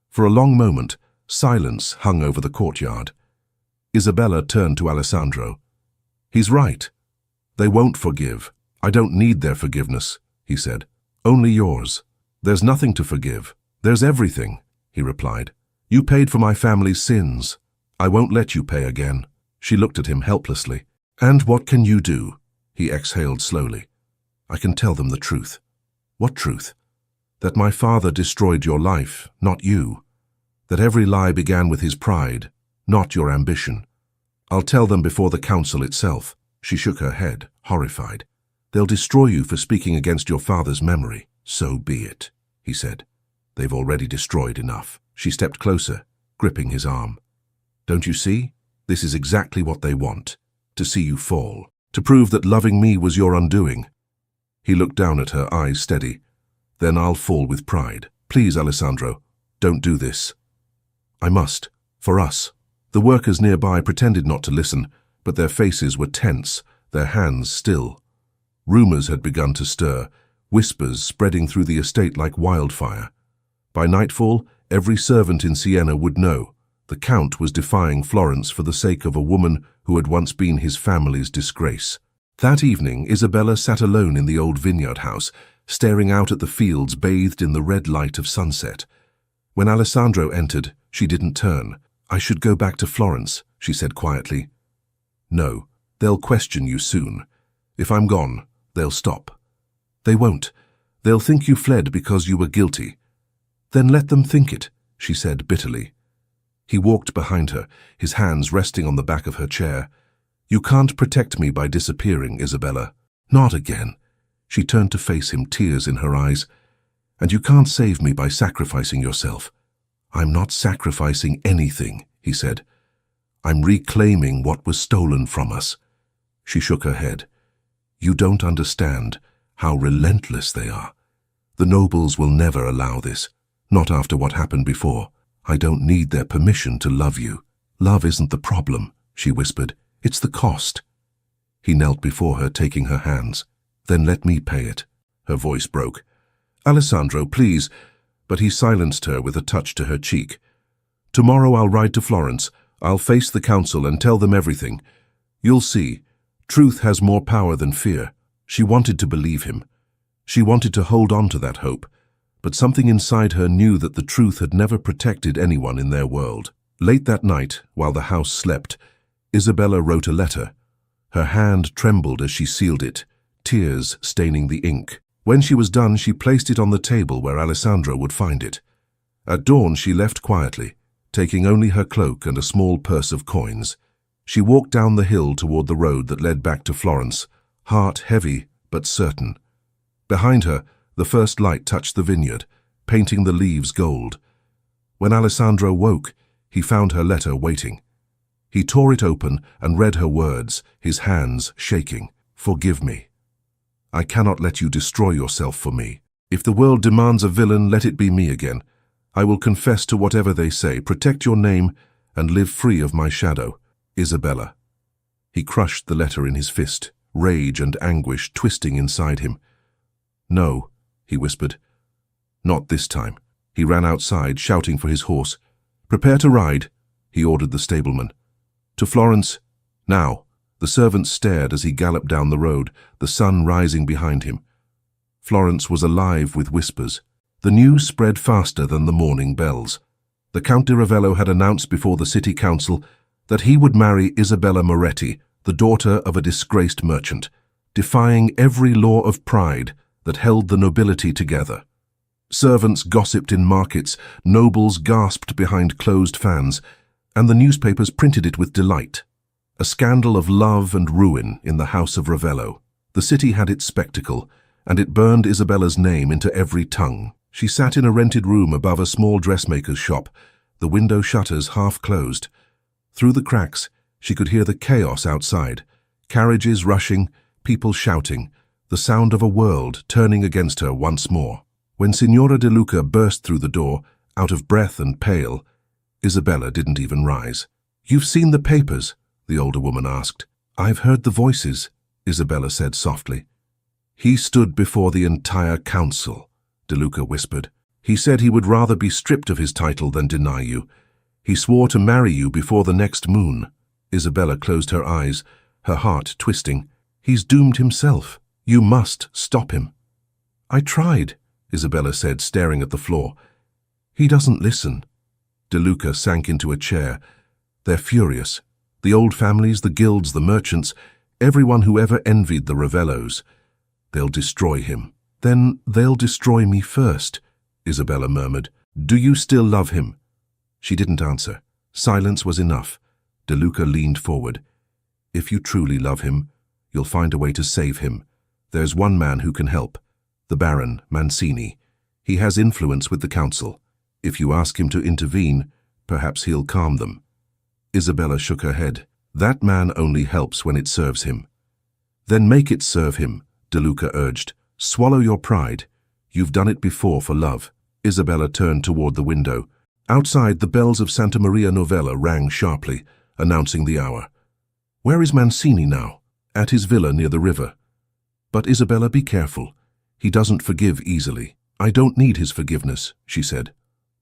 S1: For a long moment, silence hung over the courtyard. Isabella turned to Alessandro. "He's right. They won't forgive. I don't need their forgiveness," he said. "Only yours." "There's nothing to forgive. There's everything," he replied. "You paid for my family's sins. I won't let you pay again." She looked at him helplessly. "And what can you do?" He exhaled slowly. "I can tell them the truth." "What truth?" "That my father destroyed your life, not you. That every lie began with his pride, not your ambition. I'll tell them before the council itself." She shook her head, horrified. "They'll destroy you for speaking against your father's memory." "So be it," he said. "They've already destroyed enough." She stepped closer, gripping his arm. "Don't you see? This is exactly what they want. To see you fall. To prove that loving me was your undoing." He looked down at her, eyes steady. "Then I'll fall with pride. Please, Alessandro, don't do this." "I must. For us." The workers nearby pretended not to listen, but their faces were tense, their hands still. Rumors had begun to stir, whispers spreading through the estate like wildfire. By nightfall, every servant in Siena would know. The Count was defying Florence for the sake of a woman who had once been his family's disgrace. That evening, Isabella sat alone in the old vineyard house, staring out at the fields bathed in the red light of sunset. When Alessandro entered, she didn't turn. "I should go back to Florence," she said quietly. "No, They'll question you soon. If I'm gone, they'll stop. They won't. They'll think you fled because you were guilty. Then let them think it, she said bitterly. He walked behind her, his hands resting on the back of her chair. You can't protect me by disappearing, Isabella. Not again. She turned to face him, tears in her eyes. And you can't save me by sacrificing yourself. I'm not sacrificing anything, he said. I'm reclaiming what was stolen from us. She shook her head. You don't understand how relentless they are. The nobles will never allow this, not after what happened before. I don't need their permission to love you. Love isn't the problem, she whispered. It's the cost. He knelt before her, taking her hands. Then let me pay it. Her voice broke. Alessandro, please. But he silenced her with a touch to her cheek. Tomorrow I'll ride to Florence. I'll face the council and tell them everything. You'll see. Truth has more power than fear. She wanted to believe him. She wanted to hold on to that hope. But something inside her knew that the truth had never protected anyone in their world. Late that night, while the house slept, Isabella wrote a letter. Her hand trembled as she sealed it, tears staining the ink. When she was done, she placed it on the table where Alessandro would find it. At dawn, she left quietly, taking only her cloak and a small purse of coins. She walked down the hill toward the road that led back to Florence, heart heavy but certain. Behind her, the first light touched the vineyard, painting the leaves gold. When Alessandro woke, he found her letter waiting. He tore it open and read her words, his hands shaking. Forgive me. I cannot let you destroy yourself for me. If the world demands a villain, let it be me again. I will confess to whatever they say, protect your name, and live free of my shadow. Isabella. He crushed the letter in his fist, rage and anguish twisting inside him. No, he whispered. Not this time. He ran outside, shouting for his horse. Prepare to ride, he ordered the stableman. To Florence, now. The servant stared as he galloped down the road, the sun rising behind him. Florence was alive with whispers. The news spread faster than the morning bells. The Count di Ravello had announced before the city council that he would marry Isabella Moretti, the daughter of a disgraced merchant, defying every law of pride that held the nobility together. Servants gossiped in markets, nobles gasped behind closed fans, and the newspapers printed it with delight. A scandal of love and ruin in the house of Ravello. The city had its spectacle, and it burned Isabella's name into every tongue. She sat in a rented room above a small dressmaker's shop, the window shutters half closed. Through the cracks, she could hear the chaos outside, carriages rushing, people shouting, the sound of a world turning against her once more. When Signora De Luca burst through the door, out of breath and pale, Isabella didn't even rise. You've seen the papers? The older woman asked. I've heard the voices, Isabella said softly. He stood before the entire council, De Luca whispered. He said he would rather be stripped of his title than deny you. He swore to marry you before the next moon. Isabella closed her eyes, her heart twisting. He's doomed himself. You must stop him. I tried, Isabella said, staring at the floor. He doesn't listen. De Luca sank into a chair. They're furious. The old families, the guilds, the merchants, everyone who ever envied the Ravellos. They'll destroy him. Then they'll destroy me first, Isabella murmured. Do you still love him? She didn't answer. Silence was enough. De Luca leaned forward. If you truly love him, you'll find a way to save him. There's one man who can help. The Baron, Mancini. He has influence with the council. If you ask him to intervene, perhaps he'll calm them. Isabella shook her head. That man only helps when it serves him. Then make it serve him, De Luca urged. Swallow your pride. You've done it before for love. Isabella turned toward the window. Outside, the bells of Santa Maria Novella rang sharply, announcing the hour. Where is Mancini now? At his villa near the river. But Isabella, be careful. He doesn't forgive easily. I don't need his forgiveness, she said.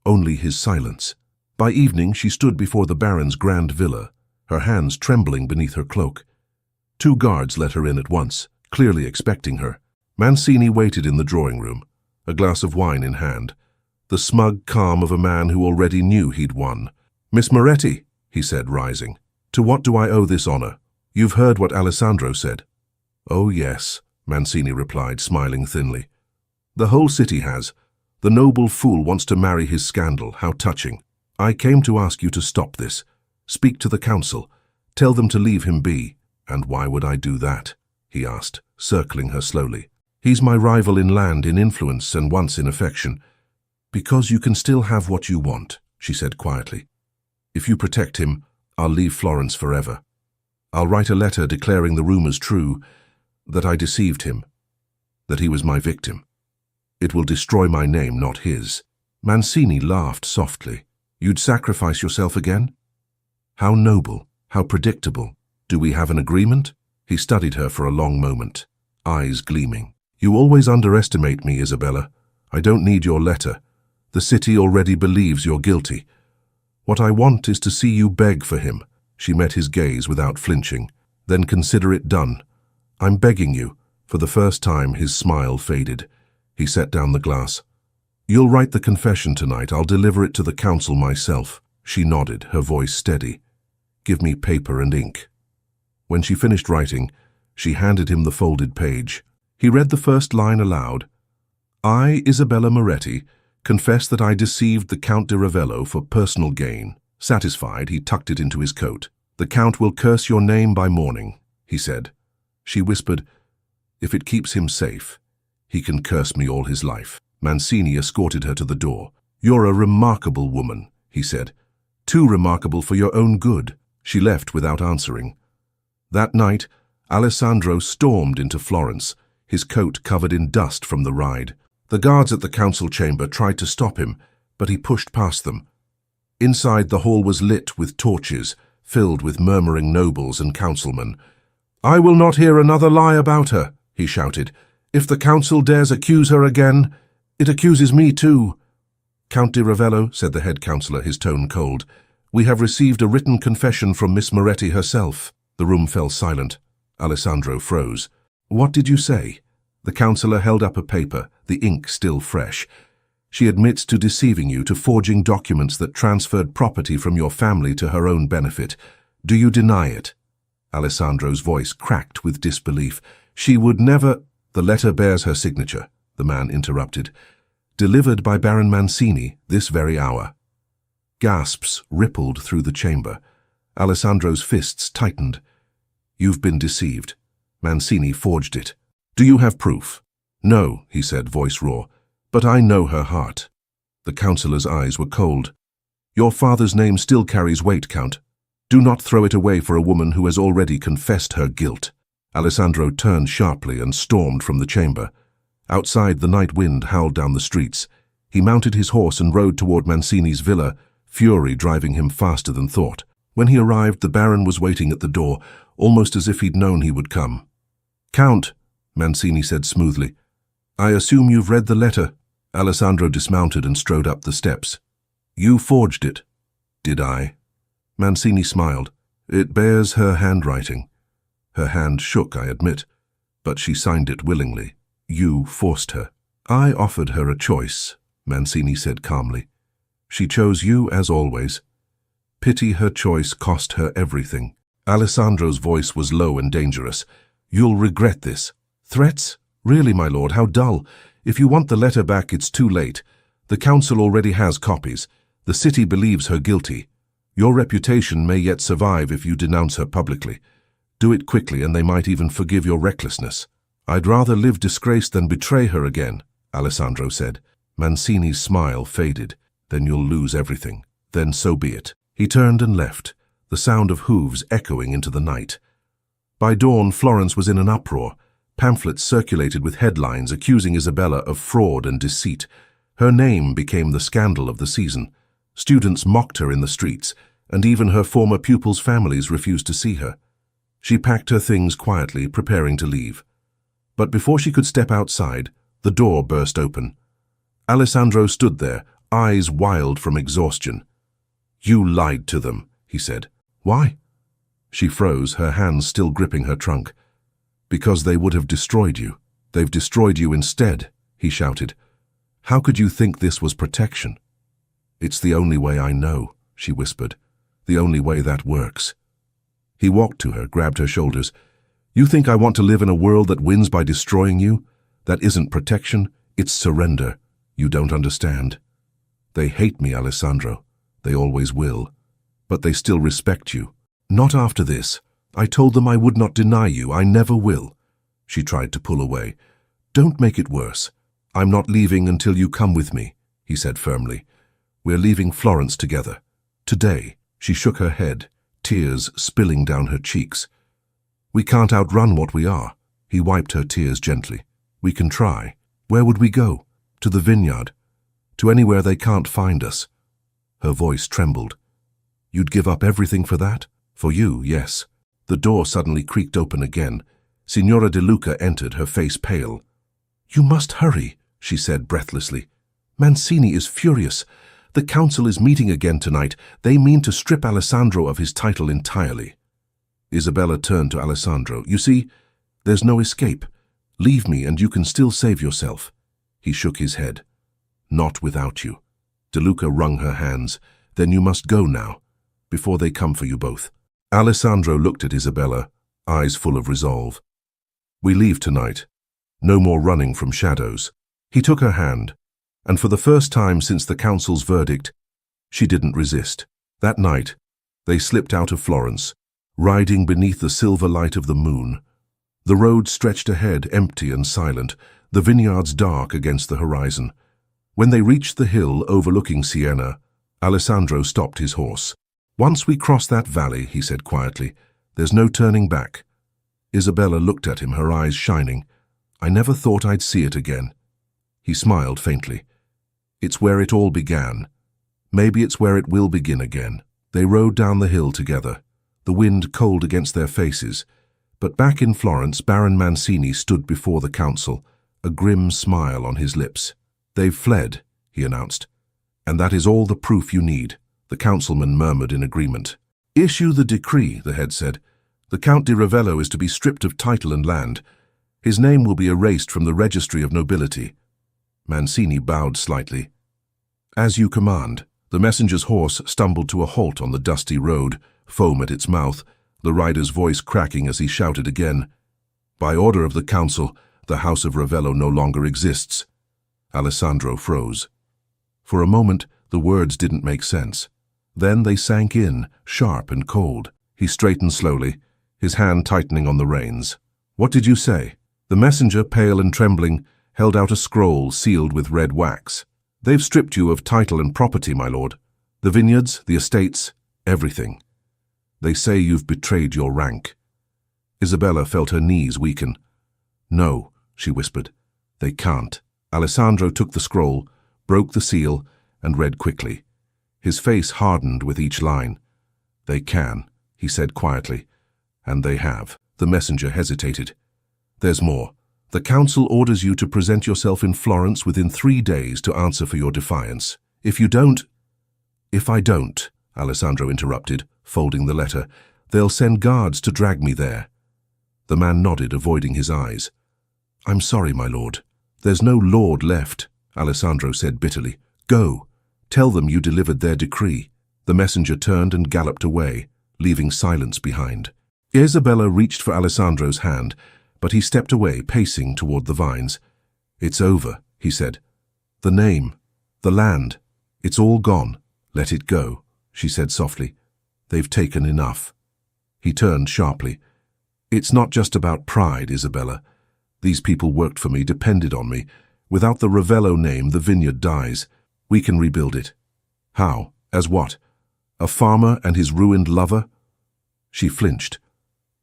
S1: Only his silence. By evening, she stood before the Baron's grand villa, her hands trembling beneath her cloak. 2 guards let her in at once, clearly expecting her. Mancini waited in the drawing room, a glass of wine in hand, the smug calm of a man who already knew he'd won. Miss Moretti, he said, rising. To what do I owe this honor? You've heard what Alessandro said. Oh yes, Mancini replied, smiling thinly. The whole city has. The noble fool wants to marry his scandal. How touching. I came to ask you to stop this. Speak to the council. Tell them to leave him be. And why would I do that? He asked, circling her slowly. He's my rival in land, in influence, and once in affection. Because you can still have what you want, she said quietly. If you protect him, I'll leave Florence forever. I'll write a letter declaring the rumors true, that I deceived him, that he was my victim. It will destroy my name, not his. Mancini laughed softly. You'd sacrifice yourself again? How noble, how predictable. Do we have an agreement? He studied her for a long moment, eyes gleaming. You always underestimate me, Isabella. I don't need your letter. The city already believes you're guilty. What I want is to see you beg for him. She met his gaze without flinching. Then consider it done. I'm begging you. For the first time, his smile faded. He set down the glass. You'll write the confession tonight. I'll deliver it to the council myself. She nodded, her voice steady. Give me paper and ink. When she finished writing, she handed him the folded page. He read the first line aloud. I, Isabella Moretti, confess that I deceived the Count de Ravello for personal gain. Satisfied, he tucked it into his coat. The Count will curse your name by morning, he said. She whispered, if it keeps him safe, he can curse me all his life. Mancini escorted her to the door. You're a remarkable woman, he said. Too remarkable for your own good. She left without answering. That night, Alessandro stormed into Florence, his coat covered in dust from the ride. The guards at the council chamber tried to stop him, but he pushed past them. Inside, the hall was lit with torches, filled with murmuring nobles and councilmen. I will not hear another lie about her, he shouted. If the council dares accuse her again, it accuses me too. Count de Ravello, said the head councillor, his tone cold, we have received a written confession from Miss Moretti herself. The room fell silent. Alessandro froze. What did you say? The councillor held up a paper, the ink still fresh. She admits to deceiving you, to forging documents that transferred property from your family to her own benefit. Do you deny it? Alessandro's voice cracked with disbelief. She would never— The letter bears her signature, the man interrupted. Delivered by Baron Mancini this very hour. Gasps rippled through the chamber. Alessandro's fists tightened. You've been deceived. Mancini forged it. Do you have proof? No, he said, voice raw. But I know her heart. The councillor's eyes were cold. Your father's name still carries weight, Count. Do not throw it away for a woman who has already confessed her guilt. Alessandro turned sharply and stormed from the chamber. Outside, the night wind howled down the streets. He mounted his horse and rode toward Mancini's villa, fury driving him faster than thought. When he arrived, the Baron was waiting at the door, almost as if he'd known he would come. Count, Mancini said smoothly, I assume you've read the letter. Alessandro dismounted and strode up the steps. You forged it. Did I? Mancini smiled. It bears her handwriting. Her hand shook, I admit, but she signed it willingly. You forced her. I offered her a choice, Mancini said calmly. She chose you as always. Pity her choice cost her everything. Alessandro's voice was low and dangerous. You'll regret this. Threats? Really, my lord, how dull. If you want the letter back, it's too late. The council already has copies. The city believes her guilty. Your reputation may yet survive if you denounce her publicly. Do it quickly, and they might even forgive your recklessness. I'd rather live disgraced than betray her again, Alessandro said. Mancini's smile faded. Then you'll lose everything. Then so be it. He turned and left, the sound of hooves echoing into the night. By dawn, Florence was in an uproar. Pamphlets circulated with headlines accusing Isabella of fraud and deceit. Her name became the scandal of the season. Students mocked her in the streets, and even her former pupils' families refused to see her. She packed her things quietly, preparing to leave. But before she could step outside, the door burst open. Alessandro stood there, eyes wild from exhaustion. You lied to them, he said. Why? She froze, her hands still gripping her trunk. Because they would have destroyed you. They've destroyed you instead, he shouted. How could you think this was protection? It's the only way I know, she whispered. The only way that works. He walked to her, grabbed her shoulders. You think I want to live in a world that wins by destroying you? That isn't protection, it's surrender. You don't understand. They hate me, Alessandro. They always will. But they still respect you. Not after this. I told them I would not deny you. I never will. She tried to pull away. Don't make it worse. I'm not leaving until you come with me, he said firmly. We're leaving Florence together. Today. She shook her head, tears spilling down her cheeks. We can't outrun what we are. He wiped her tears gently. We can try. Where would we go? To the vineyard. To anywhere they can't find us. Her voice trembled. You'd give up everything for that? For you, yes. The door suddenly creaked open again. Signora De Luca entered, her face pale. You must hurry, she said breathlessly. Mancini is furious. The council is meeting again tonight. They mean to strip Alessandro of his title entirely. Isabella turned to Alessandro. You see, there's no escape. Leave me and you can still save yourself. He shook his head. Not without you. De Luca wrung her hands. Then you must go now, before they come for you both. Alessandro looked at Isabella, eyes full of resolve. We leave tonight. No more running from shadows. He took her hand, and for the first time since the council's verdict, she didn't resist. That night, they slipped out of Florence, riding beneath the silver light of the moon. The road stretched ahead, empty and silent, the vineyards dark against the horizon. When they reached the hill overlooking Siena, Alessandro stopped his horse. Once we cross that valley, he said quietly, there's no turning back. Isabella looked at him, her eyes shining. I never thought I'd see it again. He smiled faintly. It's where it all began. Maybe it's where it will begin again. They rode down the hill together, the wind cold against their faces. But back in Florence, Baron Mancini stood before the council, a grim smile on his lips. They've fled, he announced. And that is all the proof you need. The councilman murmured in agreement. Issue the decree, the head said. The Count di Ravello is to be stripped of title and land. His name will be erased from the registry of nobility. Mancini bowed slightly. As you command. The messenger's horse stumbled to a halt on the dusty road, foam at its mouth, the rider's voice cracking as he shouted again. By order of the council, the House of Ravello no longer exists. Alessandro froze. For a moment, the words didn't make sense. Then they sank in, sharp and cold. He straightened slowly, his hand tightening on the reins. What did you say? The messenger, pale and trembling, held out a scroll sealed with red wax. They've stripped you of title and property, my lord. The vineyards, the estates, everything. They say you've betrayed your rank. Isabella felt her knees weaken. No, she whispered. They can't. Alessandro took the scroll, broke the seal, and read quickly. His face hardened with each line. They can, he said quietly. And they have. The messenger hesitated. There's more. The council orders you to present yourself in Florence within 3 days to answer for your defiance. If you don't— If I don't, Alessandro interrupted, folding the letter, they'll send guards to drag me there. The man nodded, avoiding his eyes. I'm sorry, my lord. There's no lord left, Alessandro said bitterly. Go. Tell them you delivered their decree. The messenger turned and galloped away, leaving silence behind. Isabella reached for Alessandro's hand, but he stepped away, pacing toward the vines. It's over, he said. The name, the land, it's all gone. Let it go, she said softly. They've taken enough. He turned sharply. It's not just about pride, Isabella. These people worked for me, depended on me. Without the Ravello name, the vineyard dies. We can rebuild it. How? As what? A farmer and his ruined lover? She flinched.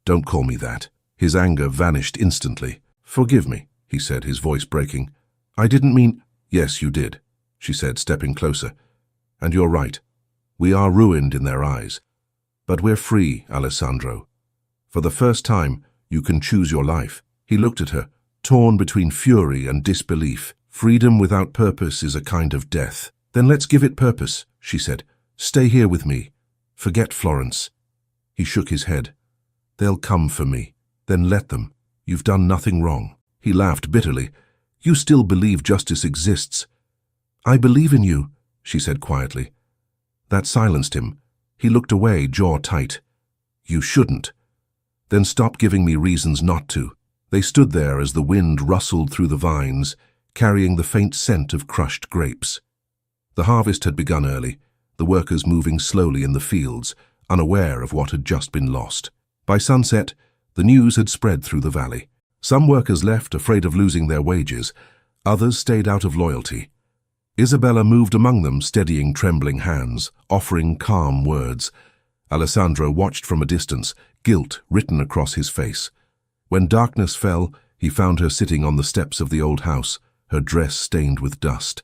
S1: Don't call me that. His anger vanished instantly. Forgive me, he said, his voice breaking. I didn't mean— Yes, you did, she said, stepping closer. And you're right. We are ruined in their eyes. But we're free, Alessandro. For the first time, you can choose your life. He looked at her, torn between fury and disbelief. Freedom without purpose is a kind of death. Then let's give it purpose, she said. Stay here with me. Forget Florence. He shook his head. They'll come for me. Then let them. You've done nothing wrong. He laughed bitterly. You still believe justice exists. I believe in you, she said quietly. That silenced him. He looked away, jaw tight. You shouldn't. Then stop giving me reasons not to. They stood there as the wind rustled through the vines, carrying the faint scent of crushed grapes. The harvest had begun early, the workers moving slowly in the fields, unaware of what had just been lost. By sunset, the news had spread through the valley. Some workers left, afraid of losing their wages. Others stayed out of loyalty. Isabella moved among them, steadying trembling hands, offering calm words. Alessandro watched from a distance, guilt written across his face. When darkness fell, he found her sitting on the steps of the old house, her dress stained with dust.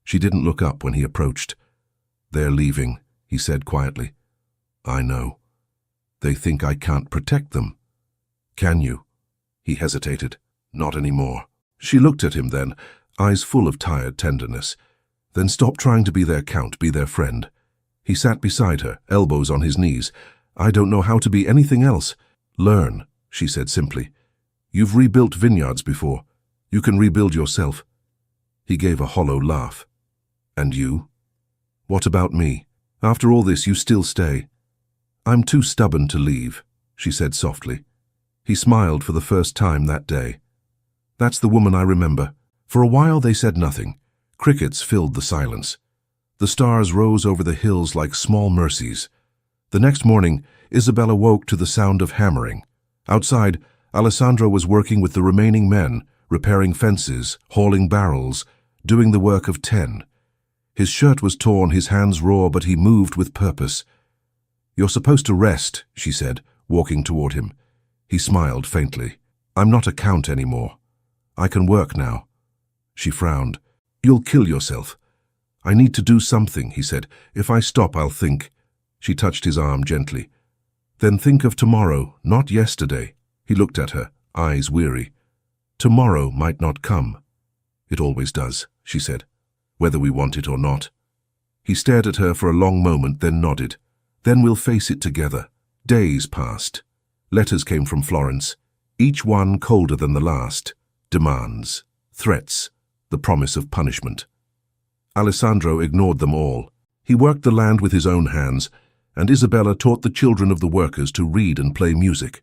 S1: She didn't look up when he approached. "They're leaving," he said quietly. "I know. They think I can't protect them." "Can you?" He hesitated. "Not anymore." She looked at him then, eyes full of tired tenderness. "Then stop trying to be their count, be their friend." He sat beside her, elbows on his knees. "I don't know how to be anything else." "Learn," she said simply. "You've rebuilt vineyards before. You can rebuild yourself." He gave a hollow laugh. "And you? What about me? After all this, you still stay." "I'm too stubborn to leave," she said softly. He smiled for the first time that day. "That's the woman I remember." For a while they said nothing. Crickets filled the silence. The stars rose over the hills like small mercies. The next morning, Isabella woke to the sound of hammering. Outside, Alessandro was working with the remaining men, repairing fences, hauling barrels, doing the work of 10. His shirt was torn, his hands raw, but he moved with purpose. "You're supposed to rest," she said, walking toward him. He smiled faintly. "I'm not a count anymore. I can work now." She frowned. "You'll kill yourself." "I need to do something," he said. "If I stop, I'll think." She touched his arm gently. "Then think of tomorrow, not yesterday." He looked at her, eyes weary. "Tomorrow might not come." "It always does," she said, "whether we want it or not." He stared at her for a long moment, then nodded. "Then we'll face it together." Days passed. Letters came from Florence, each one colder than the last. Demands, threats, the promise of punishment. Alessandro ignored them all. He worked the land with his own hands, and Isabella taught the children of the workers to read and play music.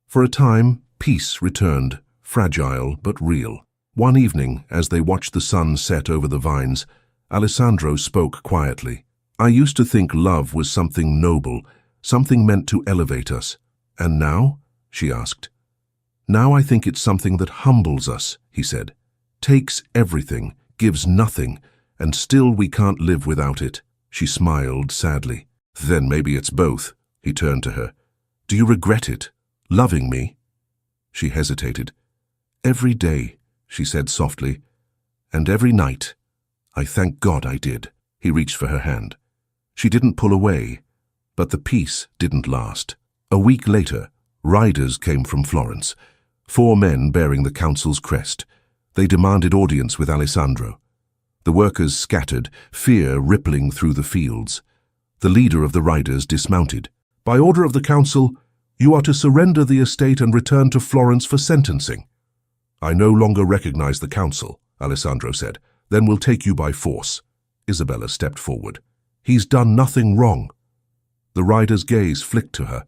S1: For a time, peace returned, fragile but real. One evening, as they watched the sun set over the vines, Alessandro spoke quietly. "I used to think love was something noble, something meant to elevate us. And now?" she asked. "Now I think it's something that humbles us," he said. "Takes everything, gives nothing, and still we can't live without it." She smiled sadly. "Then maybe it's both." He turned to her. "Do you regret it? Loving me?" She hesitated. "Every day," she said softly, "and every night. I thank God I did." He reached for her hand. She didn't pull away, but the peace didn't last. A week later, riders came from Florence, 4 men bearing the council's crest. They demanded audience with Alessandro. The workers scattered, fear rippling through the fields. The leader of the riders dismounted. "By order of the council, you are to surrender the estate and return to Florence for sentencing." "I no longer recognize the council," Alessandro said. "Then we'll take you by force." Isabella stepped forward. "He's done nothing wrong." The rider's gaze flicked to her.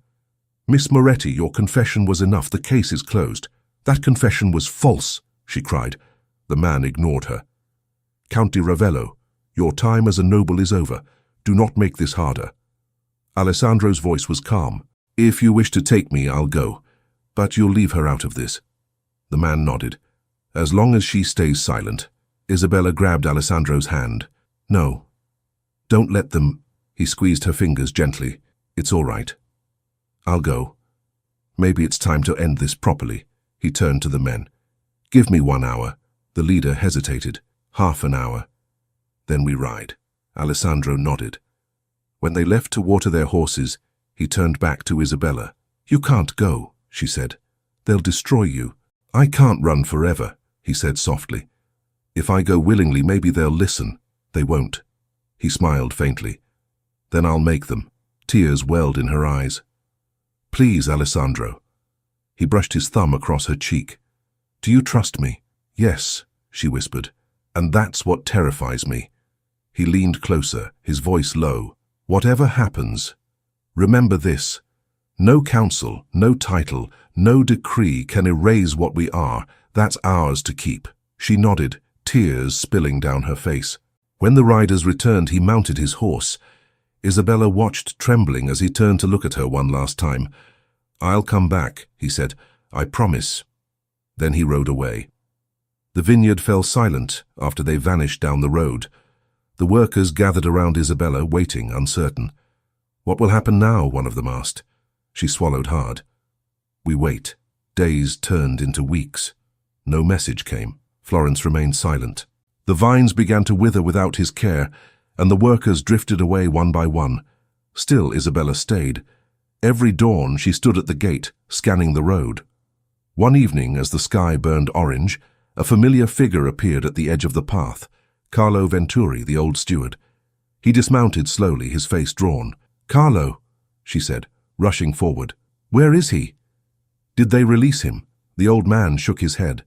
S1: "Miss Moretti, your confession was enough. The case is closed." "That confession was false," she cried. The man ignored her. "Count di Ravello, your time as a noble is over. Do not make this harder." Alessandro's voice was calm. "If you wish to take me, I'll go. But you'll leave her out of this." The man nodded. "As long as she stays silent." Isabella grabbed Alessandro's hand. "No. Don't let them." He squeezed her fingers gently. "It's all right. I'll go. Maybe it's time to end this properly." He turned to the men. "Give me 1 hour." The leader hesitated. "Half an hour. Then we ride." Alessandro nodded. When they left to water their horses, he turned back to Isabella. "You can't go," she said. "They'll destroy you." "I can't run forever," he said softly. "If I go willingly, maybe they'll listen." "They won't." He smiled faintly. "Then I'll make them." Tears welled in her eyes. "Please, Alessandro." He brushed his thumb across her cheek. "Do you trust me?" "Yes," she whispered. "And that's what terrifies me." He leaned closer, his voice low. "Whatever happens, remember this. No council, no title, no decree can erase what we are. That's ours to keep. She nodded, tears spilling down her face. When the riders returned, he mounted his horse. Isabella watched, trembling, as he turned to look at her one last time. "I'll come back," he said. "I promise." Then he rode away. The vineyard fell silent after they vanished down the road. The workers gathered around Isabella, waiting, uncertain. "What will happen now?" one of them asked. She swallowed hard. "We wait." Days turned into weeks. No message came. Florence remained silent. The vines began to wither without his care, and the workers drifted away one by one. Still Isabella stayed. Every dawn she stood at the gate, scanning the road. One evening, as the sky burned orange, a familiar figure appeared at the edge of the path. Carlo Venturi, the old steward. He dismounted slowly, his face drawn. "Carlo," she said, rushing forward. "Where is he?" "Did they release him?" The old man shook his head.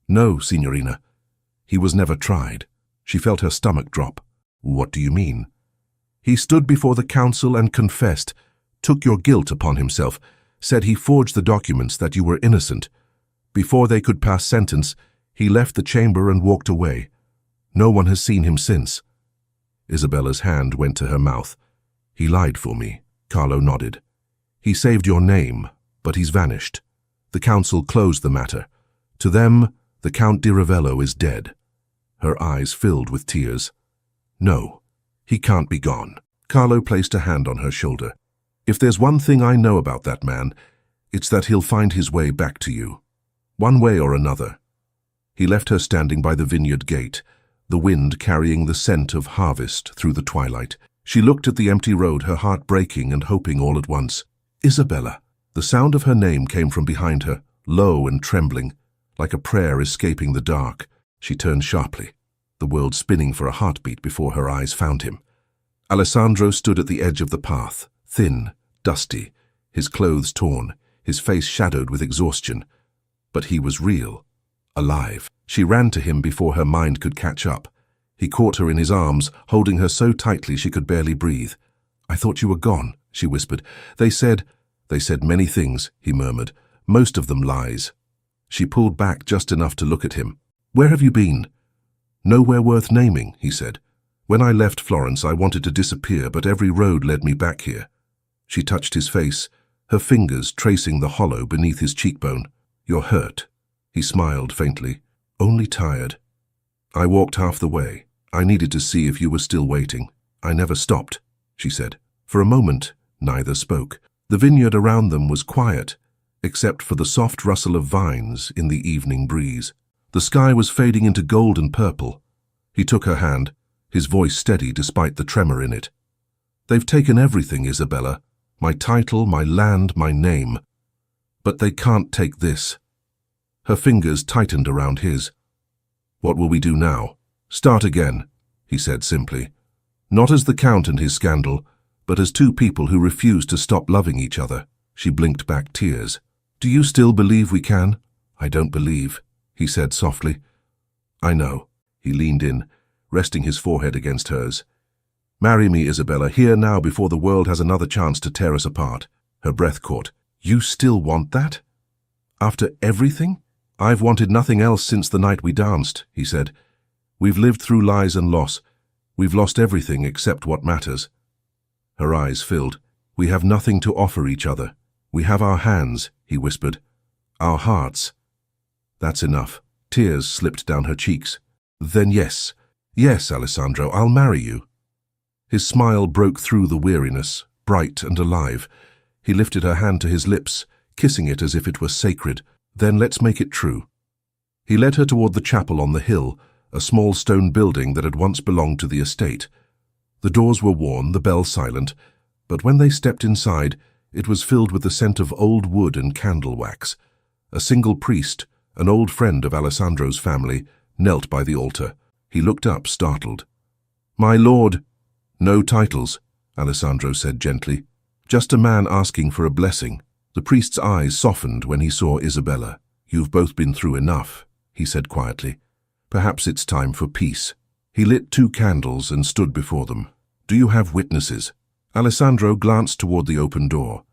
S1: "No, signorina. He was never tried." She felt her stomach drop. "What do you mean?" "He stood before the council and confessed, took your guilt upon himself, said he forged the documents, that you were innocent. Before they could pass sentence, he left the chamber and walked away. No one has seen him since." Isabella's hand went to her mouth. "He lied for me." Carlo nodded. "He saved your name, but he's vanished. The council closed the matter. To them, the Count di Ravello is dead." Her eyes filled with tears. "No, he can't be gone." Carlo placed a hand on her shoulder. "If there's one thing I know about that man, it's that he'll find his way back to you. One way or another." He left her standing by the vineyard gate, the wind carrying the scent of harvest through the twilight. She looked at the empty road, her heart breaking and hoping all at once. "Isabella!" The sound of her name came from behind her, low and trembling, like a prayer escaping the dark. She turned sharply, the world spinning for a heartbeat before her eyes found him. Alessandro stood at the edge of the path, thin, dusty, his clothes torn, his face shadowed with exhaustion. But he was real, alive. She ran to him before her mind could catch up. He caught her in his arms, holding her so tightly she could barely breathe. "I thought you were gone," she whispered. They said many things," he murmured, "most of them lies." She pulled back just enough to look at him. "Where have you been?" "Nowhere worth naming," he said. "When I left Florence, I wanted to disappear, but every road led me back here." She touched his face, her fingers tracing the hollow beneath his cheekbone. "You're hurt." He smiled faintly. "Only tired. I walked half the way. I needed to see if you were still waiting. I never stopped," she said. For a moment, neither spoke. The vineyard around them was quiet, except for the soft rustle of vines in the evening breeze. The sky was fading into gold and purple. He took her hand, his voice steady despite the tremor in it. "They've taken everything, Isabella. My title, my land, my name. But they can't take this." Her fingers tightened around his. "What will we do now?" "Start again," he said simply. "Not as the Count and his scandal, but as two people who refuse to stop loving each other." She blinked back tears. "Do you still believe we can?" "I don't believe," he said softly. "I know." He leaned in, resting his forehead against hers. "Marry me, Isabella, here now, before the world has another chance to tear us apart." Her breath caught. "You still want that? After everything?" "I've wanted nothing else since the night we danced," he said. "We've lived through lies and loss. We've lost everything except what matters." Her eyes filled. "We have nothing to offer each other. We have our hands," he whispered. "Our hearts." "That's enough." Tears slipped down her cheeks. "Then yes. Yes, Alessandro, I'll marry you." His smile broke through the weariness, bright and alive. He lifted her hand to his lips, kissing it as if it were sacred. "Then let's make it true." He led her toward the chapel on the hill, a small stone building that had once belonged to the estate. The doors were worn, the bell silent, but when they stepped inside, it was filled with the scent of old wood and candle wax. A single priest, an old friend of Alessandro's family, knelt by the altar. He looked up, startled. "My lord." "No titles," Alessandro said gently. "Just a man asking for a blessing." The priest's eyes softened when he saw Isabella. "You've both been through enough," he said quietly. "Perhaps it's time for peace." He lit 2 candles and stood before them. "Do you have witnesses?" Alessandro glanced toward the open door.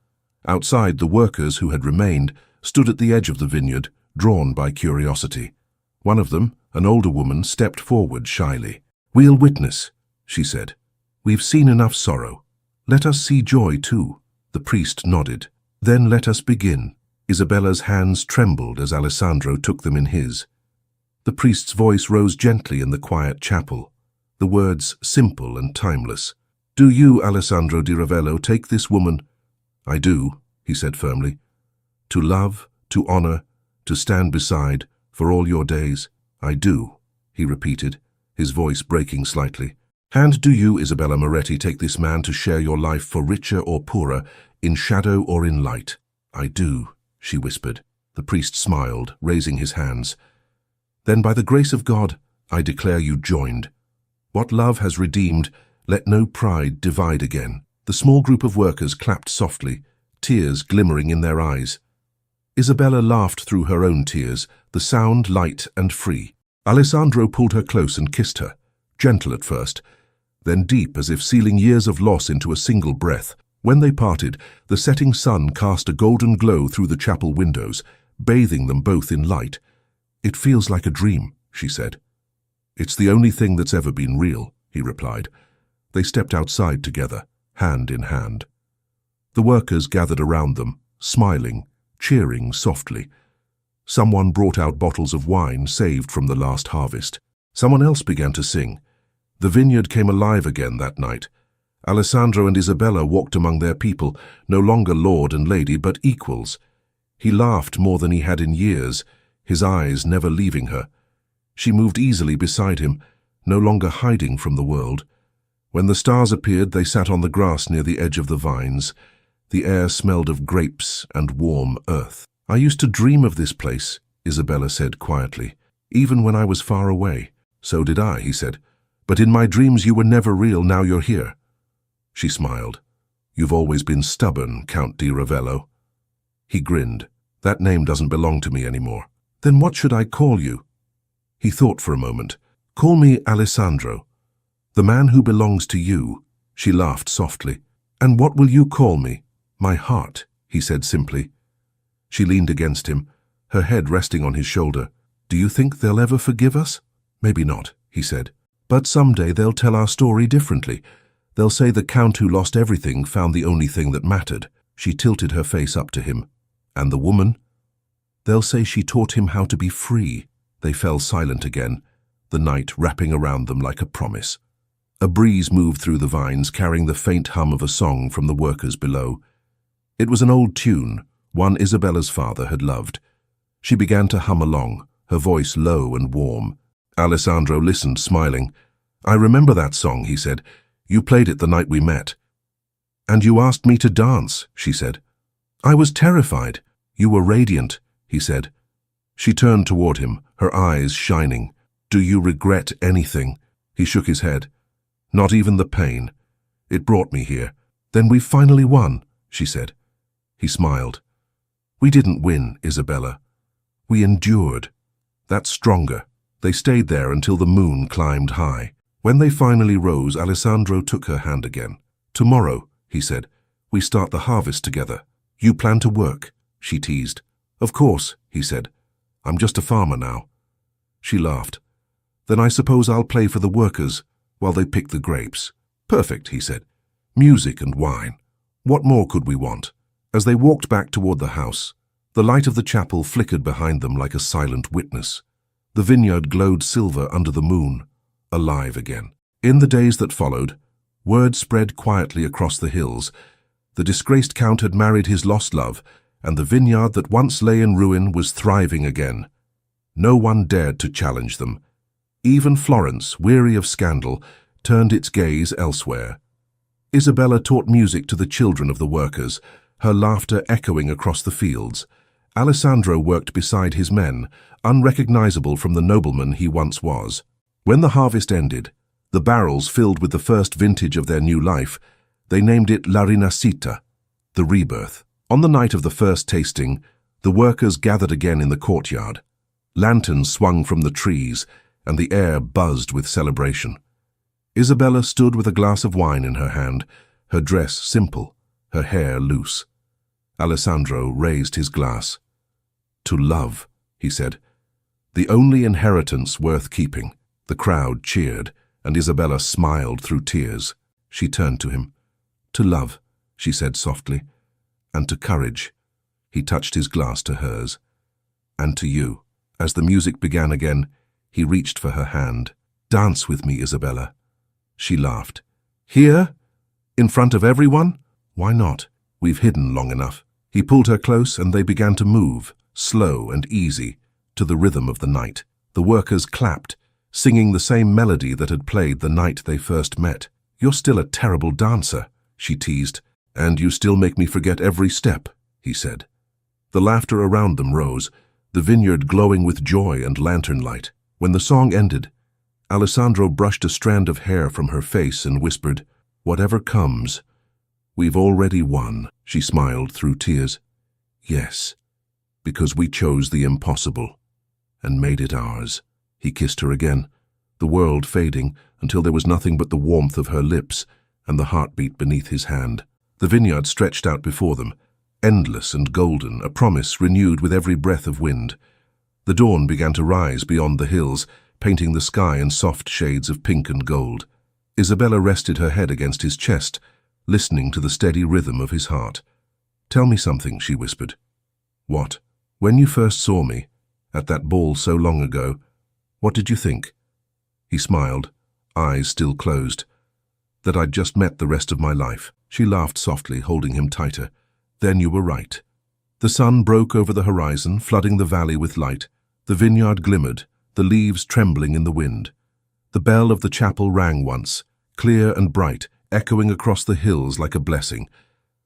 S1: Outside, the workers who had remained stood at the edge of the vineyard, drawn by curiosity. One of them, an older woman, stepped forward shyly. "We'll witness," she said. "We've seen enough sorrow. Let us see joy too." The priest nodded. "Then let us begin." Isabella's hands trembled as Alessandro took them in his. The priest's voice rose gently in the quiet chapel, the words simple and timeless. "Do you, Alessandro di Ravello, take this woman?" "I do," he said firmly. "To love, to honor, to stand beside, for all your days." "I do," he repeated, his voice breaking slightly. "And do you, Isabella Moretti, take this man to share your life for richer or poorer, in shadow or in light?" "I do," she whispered. The priest smiled, raising his hands. "Then by the grace of God, I declare you joined. What love has redeemed, let no pride divide again." The small group of workers clapped softly, tears glimmering in their eyes. Isabella laughed through her own tears, the sound light and free. Alessandro pulled her close and kissed her, gentle at first, then deep as if sealing years of loss into a single breath. When they parted, the setting sun cast a golden glow through the chapel windows, bathing them both in light. "It feels like a dream," she said. "It's the only thing that's ever been real," he replied. They stepped outside together, hand in hand. The workers gathered around them, smiling, cheering softly. Someone brought out bottles of wine saved from the last harvest. Someone else began to sing. The vineyard came alive again that night. Alessandro and Isabella walked among their people, no longer lord and lady, but equals. He laughed more than he had in years, his eyes never leaving her. She moved easily beside him, no longer hiding from the world. When the stars appeared, they sat on the grass near the edge of the vines. The air smelled of grapes and warm earth. "I used to dream of this place," Isabella said quietly, "even when I was far away." "So did I," he said. "But in my dreams you were never real, now you're here." She smiled. "You've always been stubborn, Count di Ravello." He grinned. "That name doesn't belong to me anymore." "Then what should I call you?" He thought for a moment. "Call me Alessandro. The man who belongs to you." She laughed softly. "And what will you call me?" "My heart," he said simply. She leaned against him, her head resting on his shoulder. "Do you think they'll ever forgive us?" "Maybe not," he said. "But someday they'll tell our story differently. They'll say the count who lost everything found the only thing that mattered." She tilted her face up to him. "And the woman?" "They'll say she taught him how to be free." They fell silent again, the night wrapping around them like a promise. A breeze moved through the vines, carrying the faint hum of a song from the workers below. It was an old tune, one Isabella's father had loved. She began to hum along, her voice low and warm. Alessandro listened, smiling. "I remember that song," he said. "You played it the night we met." "And you asked me to dance," she said. "I was terrified." "You were radiant," he said. She turned toward him, her eyes shining. "Do you regret anything?" He shook his head. "Not even the pain. It brought me here." "Then we've finally won," she said. He smiled. "We didn't win, Isabella. We endured. That's stronger." They stayed there until the moon climbed high. When they finally rose, Alessandro took her hand again. "Tomorrow," he said, "we start the harvest together." "You plan to work?" she teased. "Of course," he said. "I'm just a farmer now." She laughed. "Then I suppose I'll play for the workers while they pick the grapes." "Perfect," he said. "Music and wine. What more could we want?" As they walked back toward the house, the light of the chapel flickered behind them like a silent witness. The vineyard glowed silver under the moon, alive again. In the days that followed, word spread quietly across the hills. The disgraced count had married his lost love, and the vineyard that once lay in ruin was thriving again. No one dared to challenge them. Even Florence, weary of scandal, turned its gaze elsewhere. Isabella taught music to the children of the workers, her laughter echoing across the fields. Alessandro worked beside his men, unrecognizable from the nobleman he once was. When the harvest ended, the barrels filled with the first vintage of their new life, they named it La Rinascita, the rebirth. On the night of the first tasting, the workers gathered again in the courtyard. Lanterns swung from the trees, and the air buzzed with celebration. Isabella stood with a glass of wine in her hand, her dress simple, her hair loose. Alessandro raised his glass. To love, he said. The only inheritance worth keeping. The crowd cheered, and Isabella smiled through tears. She turned to him. To love, she said softly. And to courage. He touched his glass to hers. And to you. As the music began again, he reached for her hand. Dance with me, Isabella. She laughed. Here? In front of everyone? Why not? We've hidden long enough. He pulled her close and they began to move, slow and easy, to the rhythm of the night. The workers clapped, singing the same melody that had played the night they first met. You're still a terrible dancer, she teased. And you still make me forget every step, he said. The laughter around them rose, the vineyard glowing with joy and lantern light. When the song ended, Alessandro brushed a strand of hair from her face and whispered, Whatever comes, we've already won. She smiled through tears. Yes, because we chose the impossible and made it ours. He kissed her again, the world fading until there was nothing but the warmth of her lips and the heartbeat beneath his hand. The vineyard stretched out before them, endless and golden, a promise renewed with every breath of wind. The dawn began to rise beyond the hills, painting the sky in soft shades of pink and gold. Isabella rested her head against his chest, listening to the steady rhythm of his heart. Tell me something, she whispered. What? When you first saw me, at that ball so long ago, what did you think? He smiled, eyes still closed. That I'd just met the rest of my life. She laughed softly, holding him tighter. Then you were right. The sun broke over the horizon, flooding the valley with light. The vineyard glimmered, the leaves trembling in the wind. The bell of the chapel rang once, clear and bright, echoing across the hills like a blessing.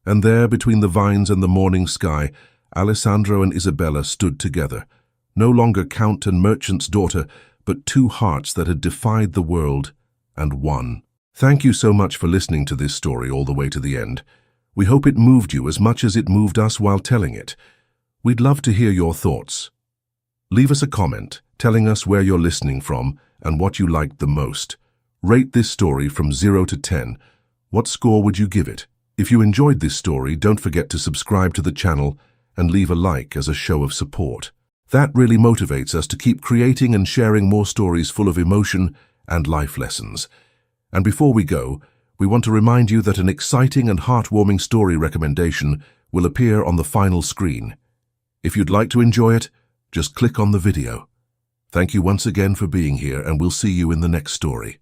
S1: And there, between the vines and the morning sky, Alessandro and Isabella stood together, no longer count and merchant's daughter, but two hearts that had defied the world and won. Thank you so much for listening to this story all the way to the end. We hope it moved you as much as it moved us while telling it. We'd love to hear your thoughts. Leave us a comment telling us where you're listening from and what you liked the most. Rate this story from 0 to 10. What score would you give it? If you enjoyed this story, don't forget to subscribe to the channel and leave a like as a show of support. That really motivates us to keep creating and sharing more stories full of emotion and life lessons. And before we go, we want to remind you that an exciting and heartwarming story recommendation will appear on the final screen. If you'd like to enjoy it, just click on the video. Thank you once again for being here, and we'll see you in the next story.